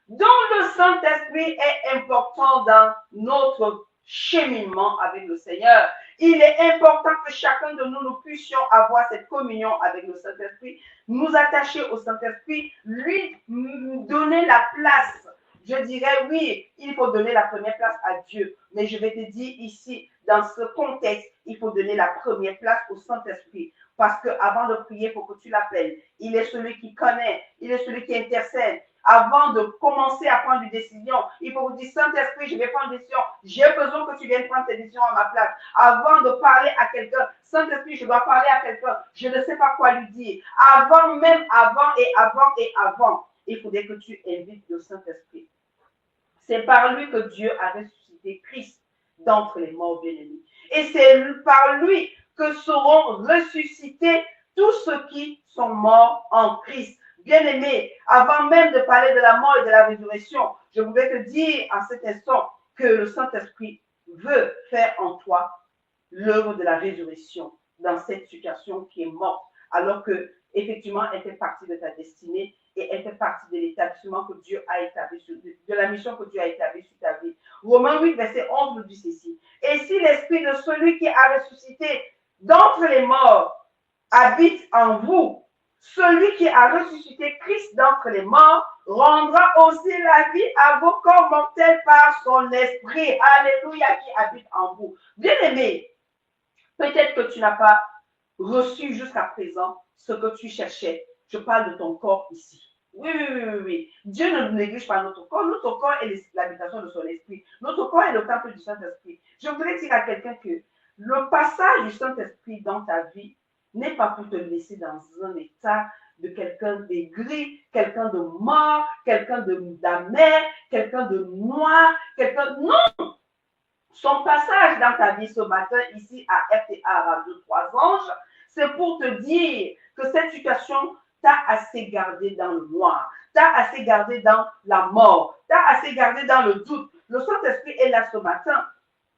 Donc le Saint-Esprit est important dans notre cheminement avec le Seigneur. Il est important que chacun de nous, nous puissions avoir cette communion avec le Saint-Esprit, nous attacher au Saint-Esprit, lui donner la place. Je dirais oui, il faut donner la première place à Dieu. Mais je vais te dire ici, dans ce contexte, il faut donner la première place au Saint-Esprit. Parce qu'avant de prier, il faut que tu l'appelles. Il est celui qui connaît, il est celui qui intercède. Avant de commencer à prendre une décision, il faut vous dire, Saint-Esprit, je vais prendre une décision. J'ai besoin que tu viennes prendre cette décision à ma place. Avant de parler à quelqu'un, Saint-Esprit, je dois parler à quelqu'un. Je ne sais pas quoi lui dire. Avant, même avant, il faudrait que tu invites le Saint-Esprit. C'est par lui que Dieu a ressuscité Christ d'entre les morts bien-aimés. Et c'est par lui que seront ressuscités tous ceux qui sont morts en Christ. Bien-aimés, avant même de parler de la mort et de la résurrection, je voudrais te dire à cet instant que le Saint-Esprit veut faire en toi l'œuvre de la résurrection dans cette situation qui est morte, alors que effectivement elle fait partie de ta destinée et elle fait partie de l'établissement que Dieu a établi de la mission que Dieu a établie sur ta vie. Romains 8, verset 11 nous dit ceci. Et si l'esprit de celui qui a ressuscité d'entre les morts habite en vous, celui qui a ressuscité Christ d'entre les morts rendra aussi la vie à vos corps mortels par son esprit. Alléluia, qui habite en vous. Bien-aimé, peut-être que tu n'as pas reçu jusqu'à présent ce que tu cherchais. Je parle de ton corps ici. Oui. Dieu ne néglige pas notre corps. Notre corps est l'habitation de son esprit. Notre corps est le temple du Saint-Esprit. Je voudrais dire à quelqu'un que le passage du Saint-Esprit dans ta vie n'est pas pour te laisser dans un état de quelqu'un d'aigri, quelqu'un de mort, quelqu'un d'amer, quelqu'un de noir, quelqu'un... Non! Son passage dans ta vie ce matin, ici à FTA Radio 3 Anges, c'est pour te dire que cette situation t'a assez gardé dans le noir, t'a assez gardé dans la mort, t'a assez gardé dans le doute. Le Saint-Esprit est là ce matin,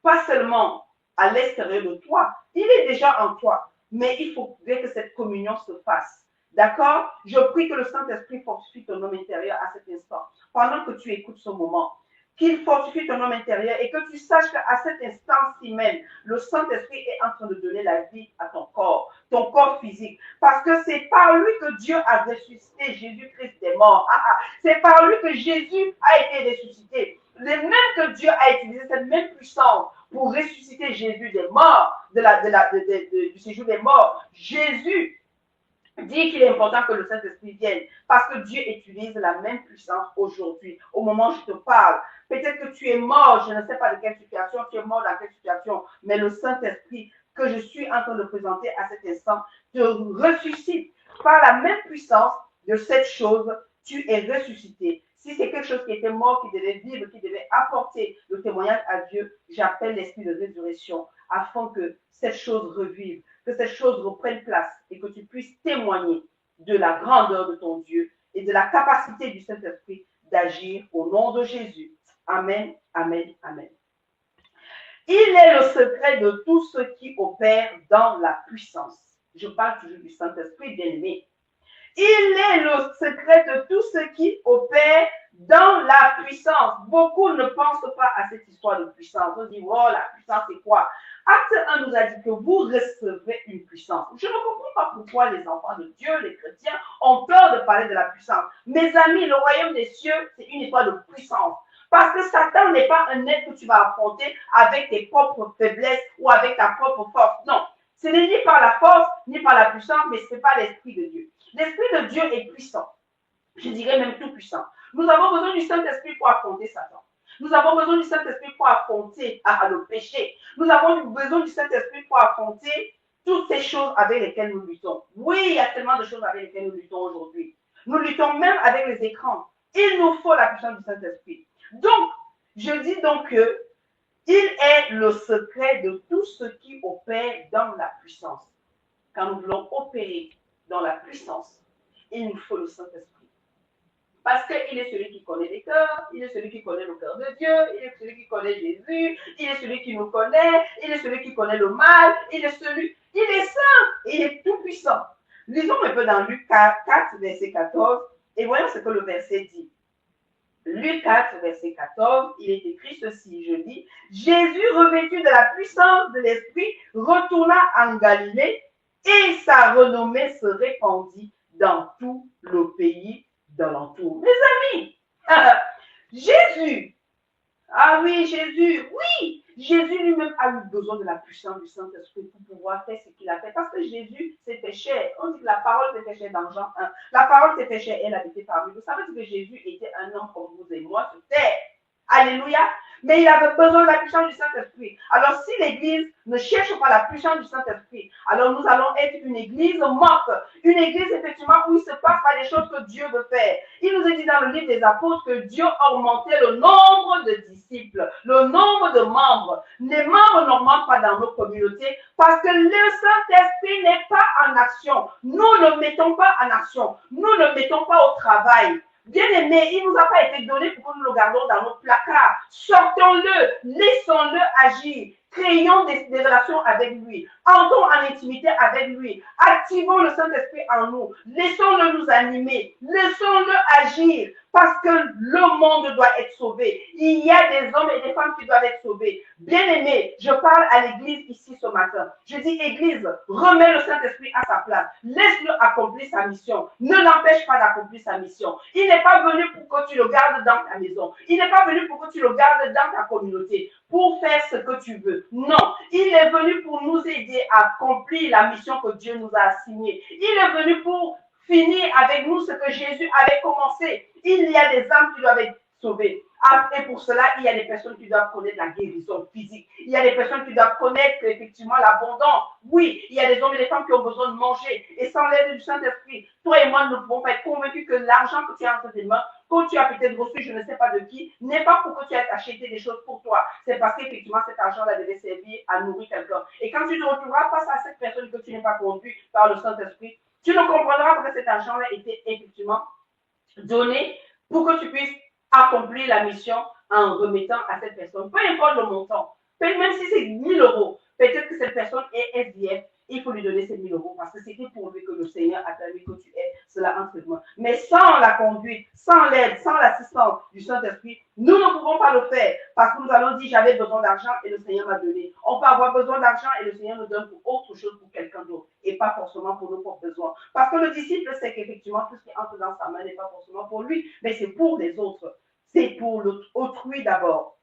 pas seulement à l'extérieur de toi, il est déjà en toi, mais il faudrait que cette communion se fasse. D'accord? Je prie que le Saint-Esprit fortifie ton homme intérieur à cet instant, pendant que tu écoutes ce moment. Qu'il fortifie ton homme intérieur et que tu saches qu'à cet instant-ci même, le Saint-Esprit est en train de donner la vie à ton corps physique. Parce que c'est par lui que Dieu a ressuscité Jésus-Christ des morts. C'est par lui que Jésus a été ressuscité. Le même que Dieu a utilisé cette même puissance pour ressusciter Jésus des morts, du séjour des morts. Jésus dit qu'il est important que le Saint-Esprit vienne parce que Dieu utilise la même puissance aujourd'hui. Au moment où je te parle, peut-être que tu es mort, je ne sais pas de quelle situation, tu es mort dans quelle situation, mais le Saint-Esprit que je suis en train de présenter à cet instant te ressuscite par la même puissance de cette chose. Tu es ressuscité. Si c'est quelque chose qui était mort, qui devait vivre, qui devait apporter le témoignage à Dieu, j'appelle l'esprit de résurrection afin que cette chose revive, que cette chose reprenne place et que tu puisses témoigner de la grandeur de ton Dieu et de la capacité du Saint-Esprit d'agir au nom de Jésus. Amen, amen, amen. Il est le secret de tous ceux qui opèrent dans la puissance. Je parle toujours du Saint-Esprit bien-aimé. Il est le secret de tous ceux qui opèrent dans la puissance. Beaucoup ne pensent pas à cette histoire de puissance. On dit, oh, la puissance, c'est quoi? Acte 1 nous a dit que vous recevrez une puissance. Je ne comprends pas pourquoi les enfants de Dieu, les chrétiens, ont peur de parler de la puissance. Mes amis, le royaume des cieux, c'est une histoire de puissance. Parce que Satan n'est pas un être que tu vas affronter avec tes propres faiblesses ou avec ta propre force. Non. Ce n'est ni par la force, ni par la puissance, mais c'est par l'Esprit de Dieu. L'Esprit de Dieu est puissant. Je dirais même tout puissant. Nous avons besoin du Saint-Esprit pour affronter Satan. Nous avons besoin du Saint-Esprit pour affronter le péché. Nous avons besoin du Saint-Esprit pour affronter toutes ces choses avec lesquelles nous luttons. Oui, il y a tellement de choses avec lesquelles nous luttons aujourd'hui. Nous luttons même avec les écrans. Il nous faut la puissance du Saint-Esprit. Donc, je dis donc que il est le secret de tout ce qui opère dans la puissance. Quand nous voulons opérer dans la puissance, il nous faut le Saint-Esprit. Parce qu'il est celui qui connaît les cœurs, il est celui qui connaît le cœur de Dieu, il est celui qui connaît Jésus, il est celui qui nous connaît, il est celui qui connaît le mal, il est saint, il est tout puissant. Lisons un peu dans Luc 4, verset 14. Et voyons ce que le verset dit. Luc 4, verset 14, il est écrit ceci, je lis, Jésus, revêtu de la puissance de l'Esprit, retourna en Galilée et sa renommée se répandit dans tout le pays d'alentour. Mes amis, Jésus, ah oui, Jésus, oui, Jésus lui-même a eu besoin de la puissance du Saint-Esprit pour pouvoir faire ce qu'il a fait. Parce que Jésus s'est fait chair. On dit que la parole s'est fait chair dans Jean 1. La parole s'est fait chair, elle habitait parmi nous. Vous savez que Jésus était un homme comme vous et moi sur terre. Alléluia. Mais il avait besoin de la puissance du Saint-Esprit. Alors, si l'Église ne cherche pas la puissance du Saint-Esprit, alors nous allons être une Église morte. Une Église, effectivement, où il ne se passe pas les choses que Dieu veut faire. Il nous est dit dans le livre des Apôtres que Dieu augmentait le nombre de disciples, le nombre de membres. Les membres n'augmentent pas dans nos communautés parce que le Saint-Esprit n'est pas en action. Nous ne le mettons pas en action. Nous ne le mettons pas au travail. Bien-aimé, il ne nous a pas été donné pour que nous le gardons dans nos placards. Sortons-le, laissons-le agir. Créons des relations avec lui. Entrons en intimité avec lui. Activons le Saint-Esprit en nous. Laissons-le nous animer. Laissons-le agir. Parce que le monde doit être sauvé. Il y a des hommes et des femmes qui doivent être sauvés. Bien-aimé, je parle à l'église ici ce matin. Je dis, église, remets le Saint-Esprit à sa place. Laisse-le accomplir sa mission. Ne l'empêche pas d'accomplir sa mission. Il n'est pas venu pour que tu le gardes dans ta maison. Il n'est pas venu pour que tu le gardes dans ta communauté, pour faire ce que tu veux. Non, il est venu pour nous aider à accomplir la mission que Dieu nous a assignée. Il est venu pour finir avec nous ce que Jésus avait commencé. Il y a des âmes qui doivent être sauvées. Et pour cela, il y a des personnes qui doivent connaître la guérison physique. Il y a des personnes qui doivent connaître effectivement l'abondance. Oui, il y a des hommes et des femmes qui ont besoin de manger. Et sans l'aide du Saint-Esprit, toi et moi, nous ne pouvons pas être convaincus que l'argent que tu as entre tes mains, que tu as peut-être reçu, je ne sais pas de qui, n'est pas pour que tu aies acheté des choses pour toi. C'est parce qu'effectivement, cet argent-là devait servir à nourrir quelqu'un. Et quand tu te retrouveras face à cette personne que tu n'es pas conduit par le Saint-Esprit, tu ne comprendras que cet argent-là était effectivement donné pour que tu puisses accomplir la mission en remettant à cette personne, peu importe le montant, même si c'est 1000 euros, peut-être que cette personne est SDF, il faut lui donner ces 1000 euros parce que c'était pour lui que le Seigneur a permis que tu aies cela entre tes mains. Mais sans la conduite, sans l'aide, sans l'assistance du Saint-Esprit, nous ne pouvons pas le faire parce que nous allons dire j'avais besoin d'argent et le Seigneur m'a donné. On peut avoir besoin d'argent et le Seigneur nous donne pour autre chose pour quelqu'un d'autre et pas forcément pour nos propres besoins. Parce que le disciple sait qu'effectivement tout ce qui entre dans sa main n'est pas forcément pour lui, mais c'est pour les autres. C'est pour autrui d'abord.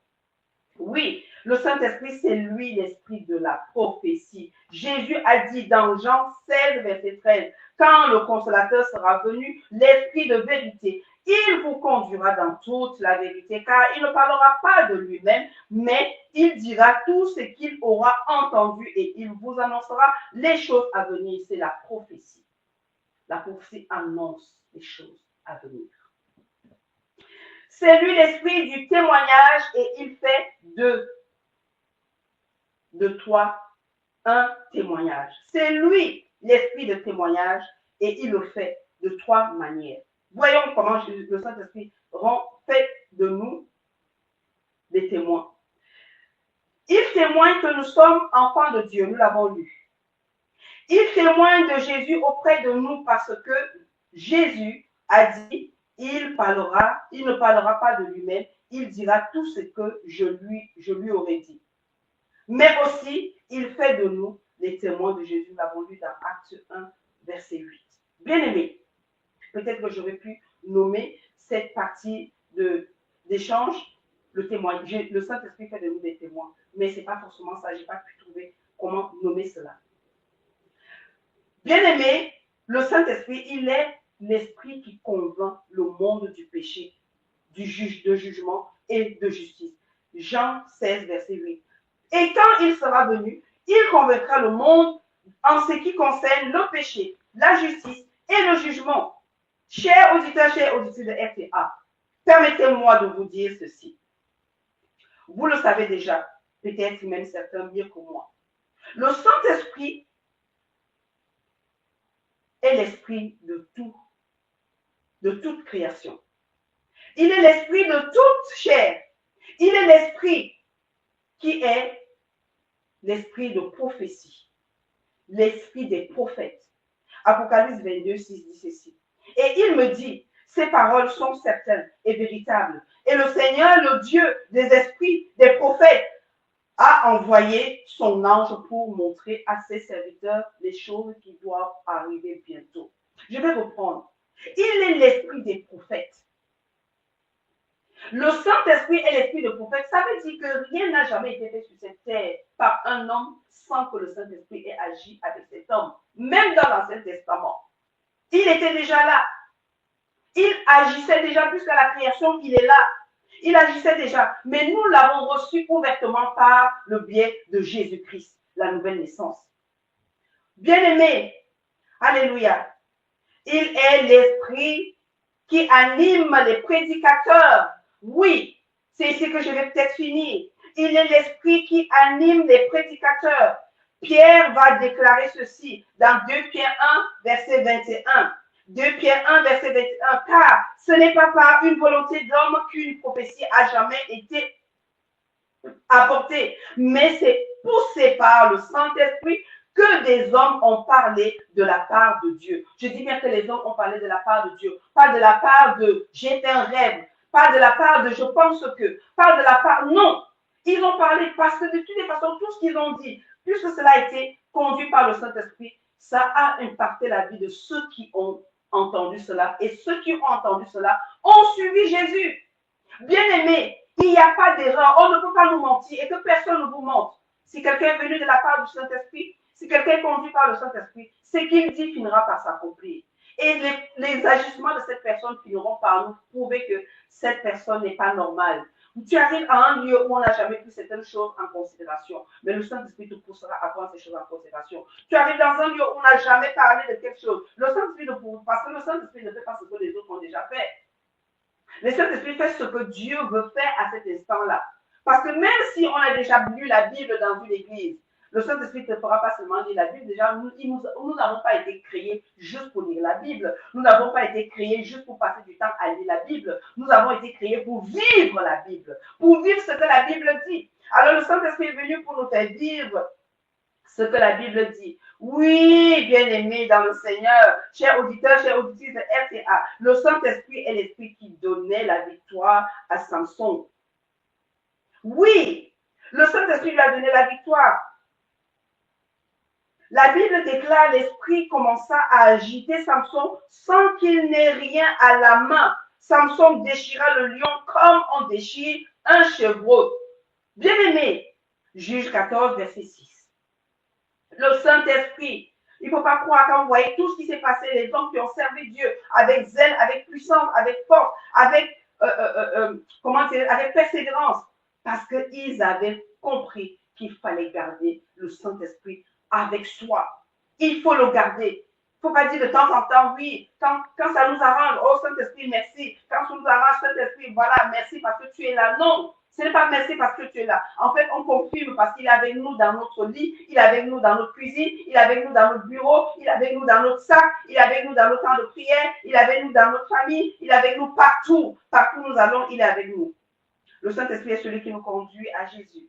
Oui, le Saint-Esprit, c'est lui l'esprit de la prophétie. Jésus a dit dans Jean 16, verset 13, quand le consolateur sera venu, l'esprit de vérité, il vous conduira dans toute la vérité, car il ne parlera pas de lui-même, mais il dira tout ce qu'il aura entendu et il vous annoncera les choses à venir. C'est la prophétie. La prophétie annonce les choses à venir. C'est lui l'esprit du témoignage et il fait de toi un témoignage. C'est lui l'esprit de témoignage et il le fait de trois manières. Voyons comment le Saint-Esprit fait de nous des témoins. Il témoigne que nous sommes enfants de Dieu, nous l'avons lu. Il témoigne de Jésus auprès de nous parce que Jésus a dit il ne parlera pas de lui-même, il dira tout ce que je lui aurais dit. Mais aussi, il fait de nous les témoins de Jésus. Nous l'avons lu dans Acte 1, verset 8. Bien aimé, peut-être que j'aurais pu nommer cette partie d'échange, le Saint-Esprit fait de nous des témoins. Mais ce n'est pas forcément ça, je n'ai pas pu trouver comment nommer cela. Bien aimé, le Saint-Esprit, il est l'esprit qui convainc le monde du péché, de jugement et de justice. Jean 16, verset 8. Et quand il sera venu, il convaincra le monde en ce qui concerne le péché, la justice et le jugement. Chers auditeurs de RTA, permettez-moi de vous dire ceci. Vous le savez déjà, peut-être même certains mieux que moi. Le Saint-Esprit est l'esprit de toute création. Il est l'esprit de toute chair. Il est l'esprit qui est l'esprit de prophétie, l'esprit des prophètes. Apocalypse 22, 6 dit ceci. Et il me dit, Ces paroles sont certaines et véritables. Et le Seigneur, le Dieu des esprits, des prophètes, a envoyé son ange pour montrer à ses serviteurs les choses qui doivent arriver bientôt. Je vais reprendre. Il est l'esprit des prophètes. Le Saint-Esprit est l'esprit de prophète. Ça veut dire que rien n'a jamais été fait sur cette terre par un homme sans que le Saint-Esprit ait agi avec cet homme. Même dans l'Ancien Testament. Il était déjà là. Il agissait déjà, puisqu'à la création, il est là. Il agissait déjà. Mais nous l'avons reçu ouvertement par le biais de Jésus-Christ, la nouvelle naissance. Bien-aimé, alléluia. Il est l'esprit qui anime les prédicateurs. Oui, c'est ici que je vais peut-être finir. Il est l'esprit qui anime les prédicateurs. Pierre va déclarer ceci dans 2 Pierre 1, verset 21. 2 Pierre 1, verset 21. Car ce n'est pas par une volonté d'homme qu'une prophétie a jamais été apportée, mais c'est poussé par le Saint-Esprit que des hommes ont parlé de la part de Dieu. Je dis bien que les hommes ont parlé de la part de Dieu, pas de la part de j'ai un rêve, pas de la part de je pense que, pas de la part, non. Ils ont parlé parce que de toutes les façons, tout ce qu'ils ont dit, puisque cela a été conduit par le Saint-Esprit, ça a impacté la vie de ceux qui ont entendu cela. Et ceux qui ont entendu cela ont suivi Jésus. Bien-aimés, il n'y a pas d'erreur. On ne peut pas nous mentir et que personne ne vous mente. Si quelqu'un est venu de la part du Saint-Esprit, si quelqu'un est conduit par le Saint-Esprit, ce qu'il dit finira par s'accomplir. Et les agissements de cette personne finiront par nous prouver que cette personne n'est pas normale. Tu arrives à un lieu où on n'a jamais pris certaines choses en considération, mais le Saint-Esprit te poussera à prendre ces choses en considération. Tu arrives dans un lieu où on n'a jamais parlé de quelque chose, le Saint-Esprit te pousse, parce que le Saint-Esprit ne fait pas ce que les autres ont déjà fait. Le Saint-Esprit fait ce que Dieu veut faire à cet instant-là. Parce que même si on a déjà lu la Bible dans une église, le Saint-Esprit ne fera pas seulement lire la Bible. Déjà, nous n'avons pas été créés juste pour lire la Bible. Nous n'avons pas été créés juste pour passer du temps à lire la Bible. Nous avons été créés pour vivre la Bible, pour vivre ce que la Bible dit. Alors le Saint-Esprit est venu pour nous faire vivre ce que la Bible dit. Oui, bien-aimés dans le Seigneur, chers auditeurs, chers auditrices de RTA, le Saint-Esprit est l'Esprit qui donnait la victoire à Samson. Oui, le Saint-Esprit lui a donné la victoire. La Bible déclare l'Esprit commença à agiter Samson sans qu'il n'ait rien à la main. Samson déchira le lion comme on déchire un chevreau. Bien-aimé, Juge 14, verset 6. Le Saint-Esprit, il ne faut pas croire quand vous voyez tout ce qui s'est passé, les hommes qui ont servi Dieu avec zèle, avec puissance, avec force, avec, avec persévérance, parce qu'ils avaient compris qu'il fallait garder le Saint-Esprit avec soi. Il faut le garder. Il ne faut pas dire de temps en temps, oui, quand ça nous arrange, oh Saint-Esprit, merci. Quand ça nous arrange, Saint-Esprit, voilà, merci parce que tu es là. Non, ce n'est pas merci parce que tu es là. En fait, on confirme parce qu'il est avec nous dans notre lit, il est avec nous dans notre cuisine, il est avec nous dans notre bureau, il est avec nous dans notre sac, il est avec nous dans notre temps de prière, il est avec nous dans notre famille, il est avec nous partout. Partout où nous allons, il est avec nous. Le Saint-Esprit est celui qui nous conduit à Jésus.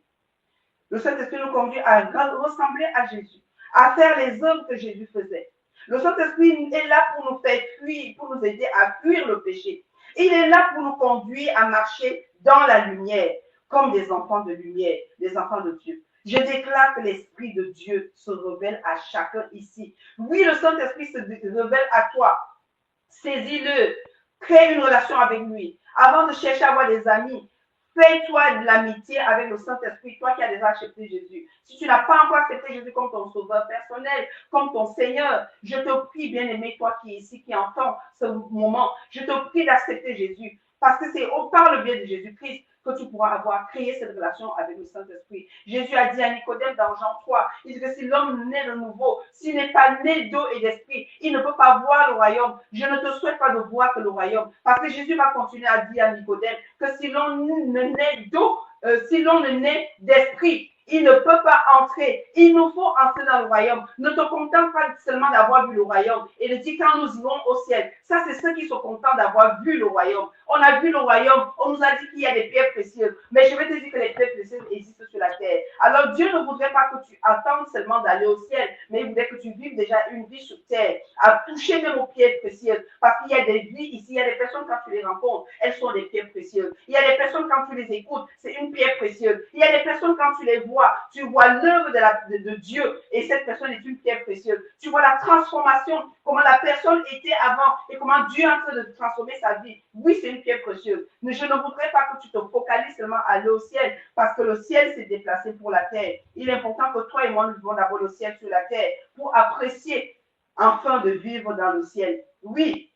Le Saint-Esprit nous conduit à ressembler à Jésus, à faire les œuvres que Jésus faisait. Le Saint-Esprit est là pour nous faire fuir, pour nous aider à fuir le péché. Il est là pour nous conduire à marcher dans la lumière, comme des enfants de lumière, des enfants de Dieu. Je déclare que l'Esprit de Dieu se révèle à chacun ici. Oui, le Saint-Esprit se révèle à toi. Saisis-le. Crée une relation avec lui. Avant de chercher à avoir des amis, fais-toi de l'amitié avec le Saint-Esprit, toi qui as déjà accepté Jésus. Si tu n'as pas encore accepté Jésus comme ton sauveur personnel, comme ton Seigneur, je te prie, bien-aimé, toi qui es ici, qui entends ce moment, je te prie d'accepter Jésus. Parce que c'est par le biais de Jésus-Christ que tu pourras avoir créé cette relation avec le Saint-Esprit. Jésus a dit à Nicodème dans Jean 3, il dit que si l'homme naît de nouveau, s'il n'est pas né d'eau et d'esprit, il ne peut pas voir le royaume. Je ne te souhaite pas de voir que le royaume. Parce que Jésus va continuer à dire à Nicodème que si l'on ne naît d'eau, si l'on ne naît d'esprit, il ne peut pas entrer. Il nous faut entrer dans le royaume. Ne te contente pas seulement d'avoir vu le royaume et de dire quand nous irons au ciel. Ça, c'est ceux qui sont contents d'avoir vu le royaume. On a vu le royaume. On nous a dit qu'il y a des pierres précieuses. Mais je vais te dire que les pierres précieuses existent sur la terre. Alors, Dieu ne voudrait pas que tu attendes seulement d'aller au ciel, mais il voudrait que tu vives déjà une vie sur terre, à toucher même aux pierres précieuses. Parce qu'il y a des vies ici, il y a des personnes quand tu les rencontres, elles sont des pierres précieuses. Il y a des personnes quand tu les écoutes, c'est une pierre précieuse. Il y a des personnes quand tu les vois, tu vois l'œuvre de Dieu et cette personne est une pierre précieuse. Tu vois la transformation, comment la personne était avant et comment Dieu est en train de transformer sa vie. Oui, c'est une pierre précieuse. Mais je ne voudrais pas que tu te focalises seulement à aller au ciel parce que le ciel s'est déplacé pour la terre. Il est important que toi et moi, nous vivons d'abord le ciel sur la terre pour apprécier enfin de vivre dans le ciel. Oui,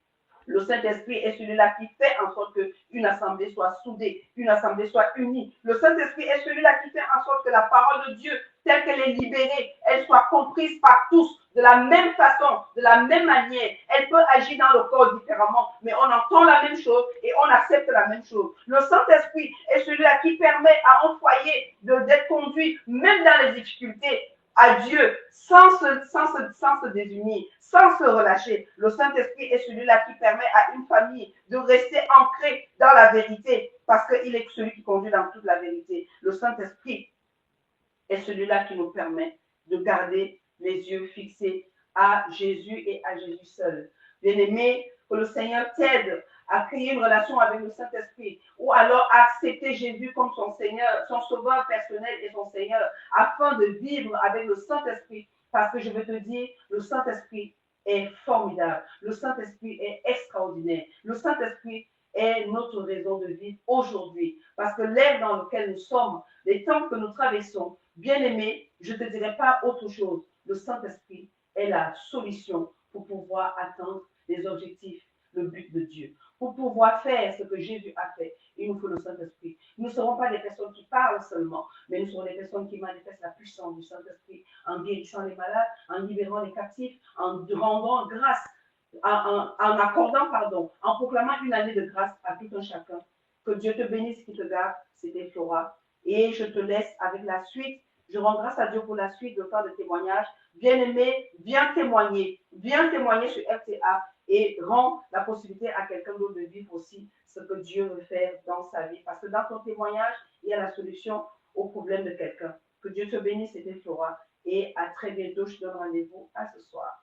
le Saint-Esprit est celui-là qui fait en sorte qu'une assemblée soit soudée, une assemblée soit unie. Le Saint-Esprit est celui-là qui fait en sorte que la parole de Dieu, telle qu'elle est libérée, elle soit comprise par tous de la même façon, de la même manière. Elle peut agir dans le corps différemment, mais on entend la même chose et on accepte la même chose. Le Saint-Esprit est celui-là qui permet à un foyer d'être conduit, même dans les difficultés, à Dieu sans se désunir, sans se relâcher. Le Saint-Esprit est celui-là qui permet à une famille de rester ancrée dans la vérité parce qu'il est celui qui conduit dans toute la vérité. Le Saint-Esprit est celui-là qui nous permet de garder les yeux fixés à Jésus et à Jésus seul. Bien-aimé, que le Seigneur t'aide à créer une relation avec le Saint-Esprit ou alors à accepter Jésus comme son Seigneur, son sauveur personnel et son Seigneur afin de vivre avec le Saint-Esprit. Parce que je veux te dire, le Saint-Esprit est formidable. Le Saint-Esprit est extraordinaire. Le Saint-Esprit est notre raison de vivre aujourd'hui. Parce que l'ère dans laquelle nous sommes, les temps que nous traversons, bien aimé, je ne te dirai pas autre chose. Le Saint-Esprit est la solution pour pouvoir atteindre les objectifs, le but de Dieu. Pour pouvoir faire ce que Jésus a fait, il nous faut le Saint-Esprit. Nous ne serons pas des personnes qui parlent seulement, mais nous serons des personnes qui manifestent la puissance du Saint-Esprit en guérissant les malades, en libérant les captifs, en rendant grâce, en accordant pardon, en proclamant une année de grâce à tout un chacun. Que Dieu te bénisse, qui te garde. C'était Flora. Et je te laisse avec la suite. Je rends grâce à Dieu pour la suite de temps de témoignage. Bien-aimé, viens témoigner sur RTA et rends la possibilité à quelqu'un d'autre de vivre aussi ce que Dieu veut faire dans sa vie. Parce que dans ton témoignage, il y a la solution au problème de quelqu'un. Que Dieu te bénisse, c'était Flora. Et à très bientôt, je te donne rendez-vous à ce soir.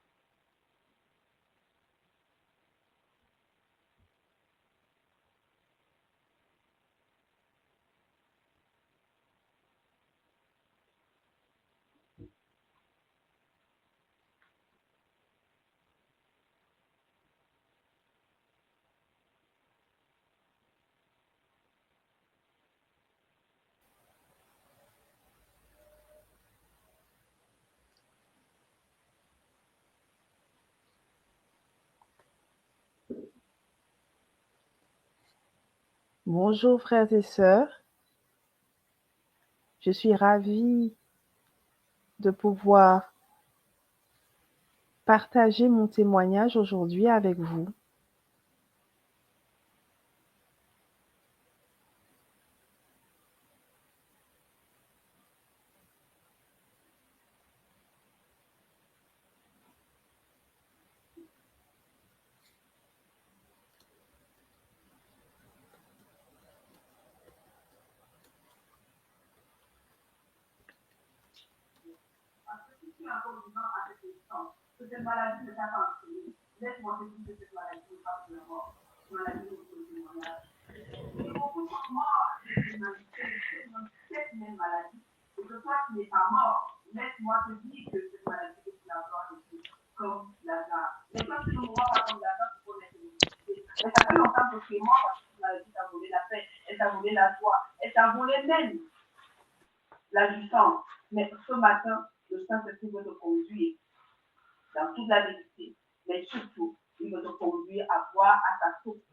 Bonjour frères et sœurs, je suis ravie de pouvoir partager mon témoignage aujourd'hui avec vous. Cette maladie ne t'a pas entraîné. Laisse-moi te dire que cette maladie n'est pas de la mort. Cette maladie est pour le témoignage. Et beaucoup sont morts de cette même maladie. Et que toi qui n'es pas mort, laisse-moi te dire que cette maladie est pour la gloire de Dieu, comme Lazare. Mais quand tu ne mourras pas comme Lazare, tu peux être ressuscité. Mais ça fait longtemps que tu es mort parce que cette maladie t'a volé la paix, elle t'a volé la joie, elle t'a volé même la jouissance. Mais ce matin, le Saint-Esprit veut te conduire dans toute la vérité, mais surtout, il veut te conduire à voir à ta source,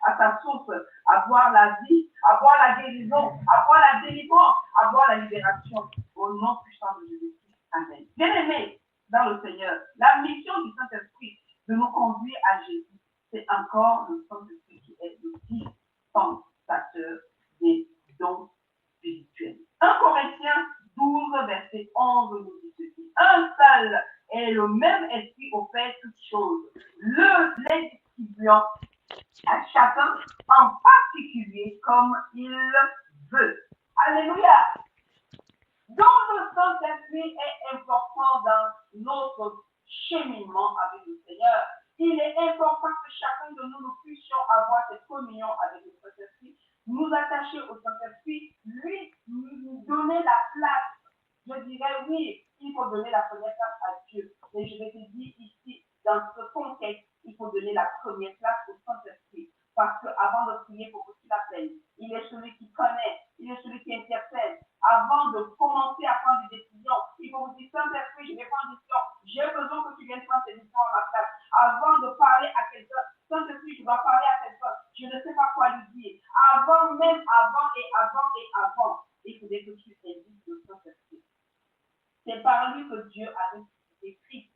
à voir la vie, à voir la guérison, à voir la délivrance, à voir la libération, au nom puissant de Jésus-Christ. Amen. Bien-aimés dans le Seigneur, la mission du Saint-Esprit de nous conduire à Jésus, c'est encore le Saint-Esprit qui est le dispensateur des dons spirituels. 1 Corinthiens 12, verset 11 nous dit ceci. Un seul et le même esprit opère toutes choses. Les distribuant à chacun en particulier comme il veut. Alléluia. Donc le Saint-Esprit est important dans notre cheminement avec le Seigneur. Il est important que chacun de nous puissions avoir cette communion avec le Saint-Esprit, nous attacher au Saint-Esprit, lui nous donner la place. Je dirais oui, il faut donner la première place à Dieu. Mais je vais te dire ici, dans ce contexte, il faut donner la première place au Saint-Esprit. Parce qu'avant de prier, il faut que tu l'appelles. Il est celui qui connaît, il est celui qui intercède. Avant de commencer à prendre des décisions, il faut vous dire, Saint-Esprit, je vais prendre des décisions. J'ai besoin que tu viennes prendre ces décisions à ma place. Avant de parler à quelqu'un, Saint-Esprit, je dois parler à quelqu'un. Je ne sais pas quoi lui dire. Avant, il faudrait que tu invites le Saint-Esprit. C'est par lui que Dieu a ressuscité Christ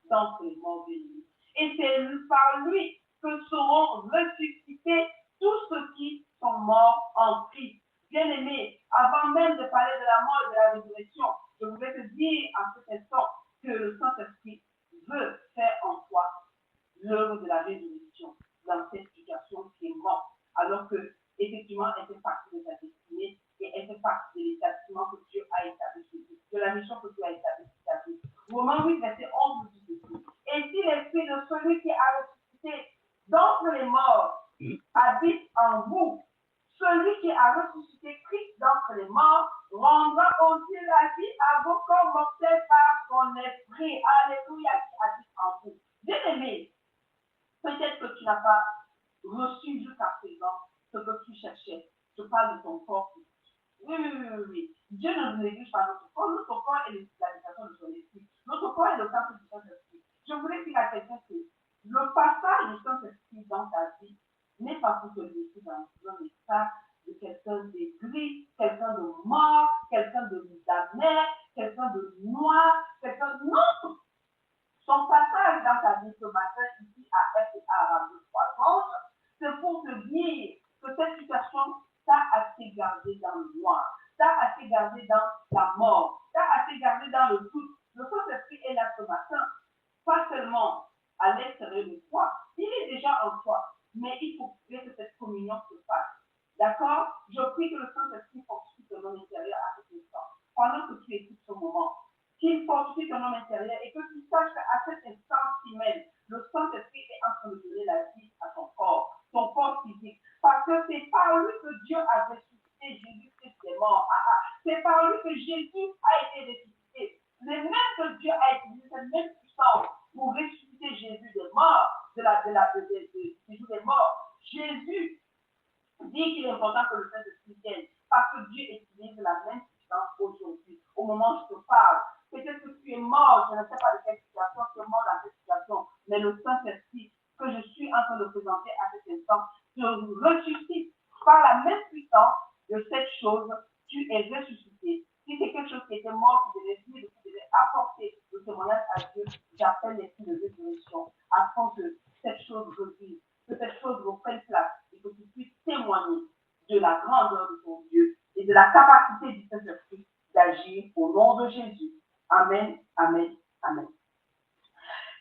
d'entre les morts bénis. Et c'est par lui que seront ressuscités tous ceux qui sont morts en Christ. Bien-aimés, avant même de parler de la mort et de la résurrection, je voulais te dire en cet instant que le Saint-Esprit veut faire en toi l'œuvre de la résurrection dans cette situation qui est morte, alors que, effectivement, elle fait partie de ta destinée et elle fait partie de l'établissement que Dieu a établi sur toi, de la mission que Dieu a établie sur ta vie. Romains 8, verset 11 nous dit ceci. Et si l'esprit de celui qui a ressuscité d'entre les morts habite en vous, celui qui a ressuscité Christ d'entre les morts rendra aussi la vie à vos corps mortels par son esprit. Alléluia, qui habite en vous. Bien-aimé, peut-être que tu n'as pas reçu jusqu'à présent ce que tu cherchais. Je parle de ton corps. Oui. Dieu ne nous néglige pas notre corps. Notre corps est l'habitation de son esprit. Notre corps est le temple du Saint-Esprit. Je voulais dire à quelqu'un que le passage du Saint-Esprit dans ta vie n'est pas pour te laisser dans un état de quelqu'un d'aigri, quelqu'un de mort, quelqu'un de d'amer, quelqu'un de noir, quelqu'un de... Non! Son passage dans ta vie ce matin, ici à FA 3 c'est pour te dire que cette situation t'a assez gardé dans le noir, t'a assez gardé dans la mort, t'a assez gardé dans le doute. Le Saint-Esprit est là ce matin, pas seulement à l'extérieur de toi, il est déjà en toi, mais il faut que cette communion se fasse. D'accord? Je prie que le Saint-Esprit fortifie ton homme intérieur à cet instant. Pendant que tu écoutes ce moment, qu'il fortifie ton homme intérieur et que tu saches qu'à cet instant même, le Saint-Esprit est en train de donner la vie à ton corps physique. Parce que c'est par lui que Dieu a ressuscité Jésus-Christ des morts. C'est par lui que Jésus a été ressuscité. Mais même que Dieu a utilisé cette même puissance pour ressusciter Jésus des morts, Jésus des morts. Jésus dit qu'il est important que le Saint-Esprit vienne. Parce que Dieu utilise la même puissance aujourd'hui. Au moment où je te parle, peut-être que tu es mort, je ne sais pas de quelle situation, tu es mort dans cette situation, mais le Saint-Esprit que je suis en train de présenter à cet instant te ressuscite par la même puissance de cette chose, tu es ressuscité. Si c'est quelque chose qui était mort, qui devait vivre, qui devait apporter le témoignage à Dieu, j'appelle l'esprit de résurrection afin que cette chose revive, que cette chose reprenne place et que tu puisses témoigner de la grandeur de ton Dieu et de la capacité du Saint-Esprit d'agir au nom de Jésus. Amen, amen, amen.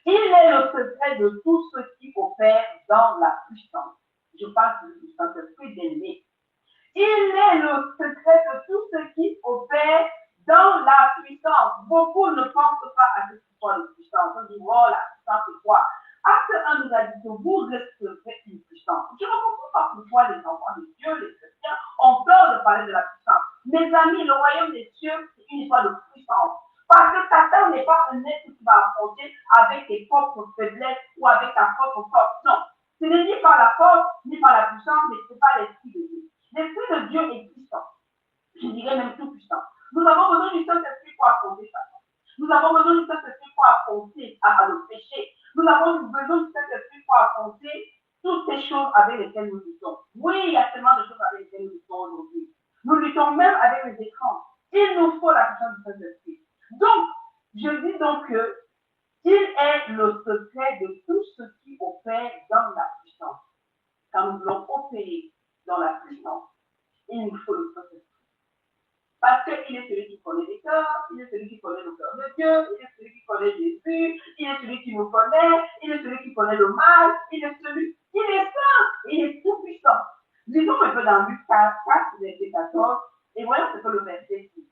Il est le secret de tout ce qui opère dans la puissance. Je parle du Saint-Esprit bien-aimé. Il est le secret de tout ce qui opère dans la puissance. Beaucoup ne pensent pas à ce qui soit de puissance. On dit, oh, la puissance, c'est quoi? Acte 1 nous a dit que vous recevrez une puissance. Je ne comprends pas pourquoi les enfants de Dieu, les chrétiens, ont peur de parler de la puissance. Mes amis, le royaume des cieux, c'est une histoire de puissance. Parce que Satan n'est pas un être qui va affronter avec tes propres faiblesses ou avec ta propre force. Non. Ce n'est ni par la force, ni par la puissance, mais c'est par l'Esprit de Dieu. L'Esprit de Dieu est puissant. Je dirais même tout puissant. Nous avons besoin du Saint-Esprit pour affronter Satan. Nous avons besoin du Saint-Esprit pour affronter le péché. Nous avons besoin du Saint-Esprit pour affronter toutes ces choses avec lesquelles nous luttons. Oui, il y a tellement de choses avec lesquelles nous luttons aujourd'hui. Nous luttons même avec les écrans. Il nous faut la puissance du Saint-Esprit. Donc, je dis donc que il est le secret de tout ce qui opère dans la puissance. Quand nous voulons opérer dans la puissance, il nous faut le Saint-Esprit. Parce qu'il est celui qui connaît les cœurs, il est celui qui connaît le cœur de Dieu, il est celui qui connaît Jésus, il est celui qui nous connaît, il est celui qui connaît le mal, il est saint, il est tout puissant. Lisons un peu dans Luc 4, verset 14, et voyons ce que le verset dit.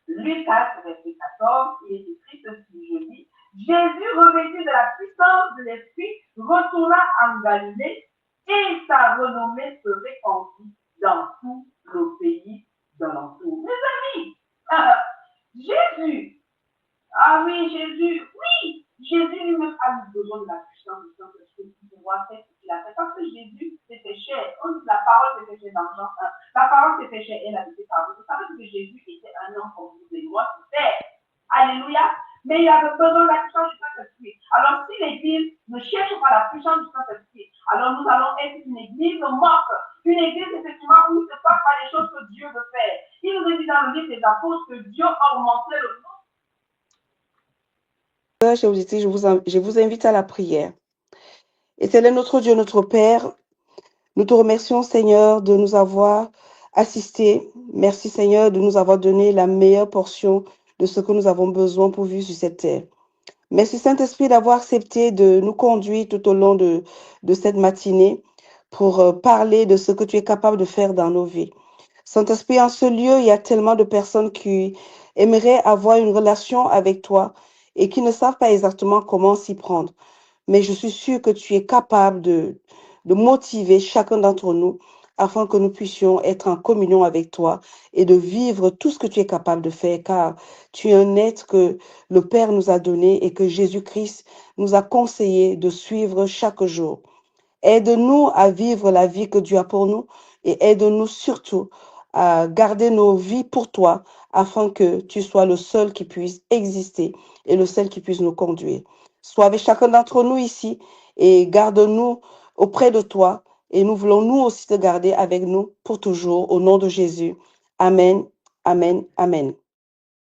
Luc 4, verset 14, il est écrit ceci, je dis, Jésus Jésus, revêtu de la puissance de l'Esprit, retourna en Galilée et sa renommée se répandit dans tout le pays d'alentour. Mes amis, Jésus, ah oui, Jésus lui-même a eu besoin de la puissance du Saint-Esprit pour pouvoir faire ce qu'il a fait. Parce que Jésus, c'était cher. La parole s'était fait dans Jean 1. La parole s'était fait, elle habitait parmi nous. Vous savez que Jésus était un homme comme vous et moi, c'est alléluia. Mais il avait besoin de la puissance du Saint-Esprit. Alors, si l'Église ne cherche pas la puissance du Saint-Esprit, alors nous allons être une Église morte. Une Église, effectivement, où il ne se passe pas les choses que Dieu veut faire. Il nous a dit dans le livre des apôtres que Dieu augmentait le nombre. Je vous invite à la prière. Éternel notre Dieu, notre Père, nous te remercions, Seigneur, de nous avoir assistés. Merci, Seigneur, de nous avoir donné la meilleure portion de ce que nous avons besoin pour vivre sur cette terre. Merci, Saint-Esprit, d'avoir accepté de nous conduire tout au long de cette matinée pour parler de ce que tu es capable de faire dans nos vies. Saint-Esprit, en ce lieu, il y a tellement de personnes qui aimeraient avoir une relation avec toi et qui ne savent pas exactement comment s'y prendre. Mais je suis sûre que tu es capable de motiver chacun d'entre nous afin que nous puissions être en communion avec toi et de vivre tout ce que tu es capable de faire, car tu es un être que le Père nous a donné et que Jésus-Christ nous a conseillé de suivre chaque jour. Aide-nous à vivre la vie que Dieu a pour nous et aide-nous surtout à garder nos vies pour toi afin que tu sois le seul qui puisse exister et le seul qui puisse nous conduire. Sois avec chacun d'entre nous ici et garde-nous auprès de toi et nous voulons nous aussi te garder avec nous pour toujours au nom de Jésus. Amen, amen, amen.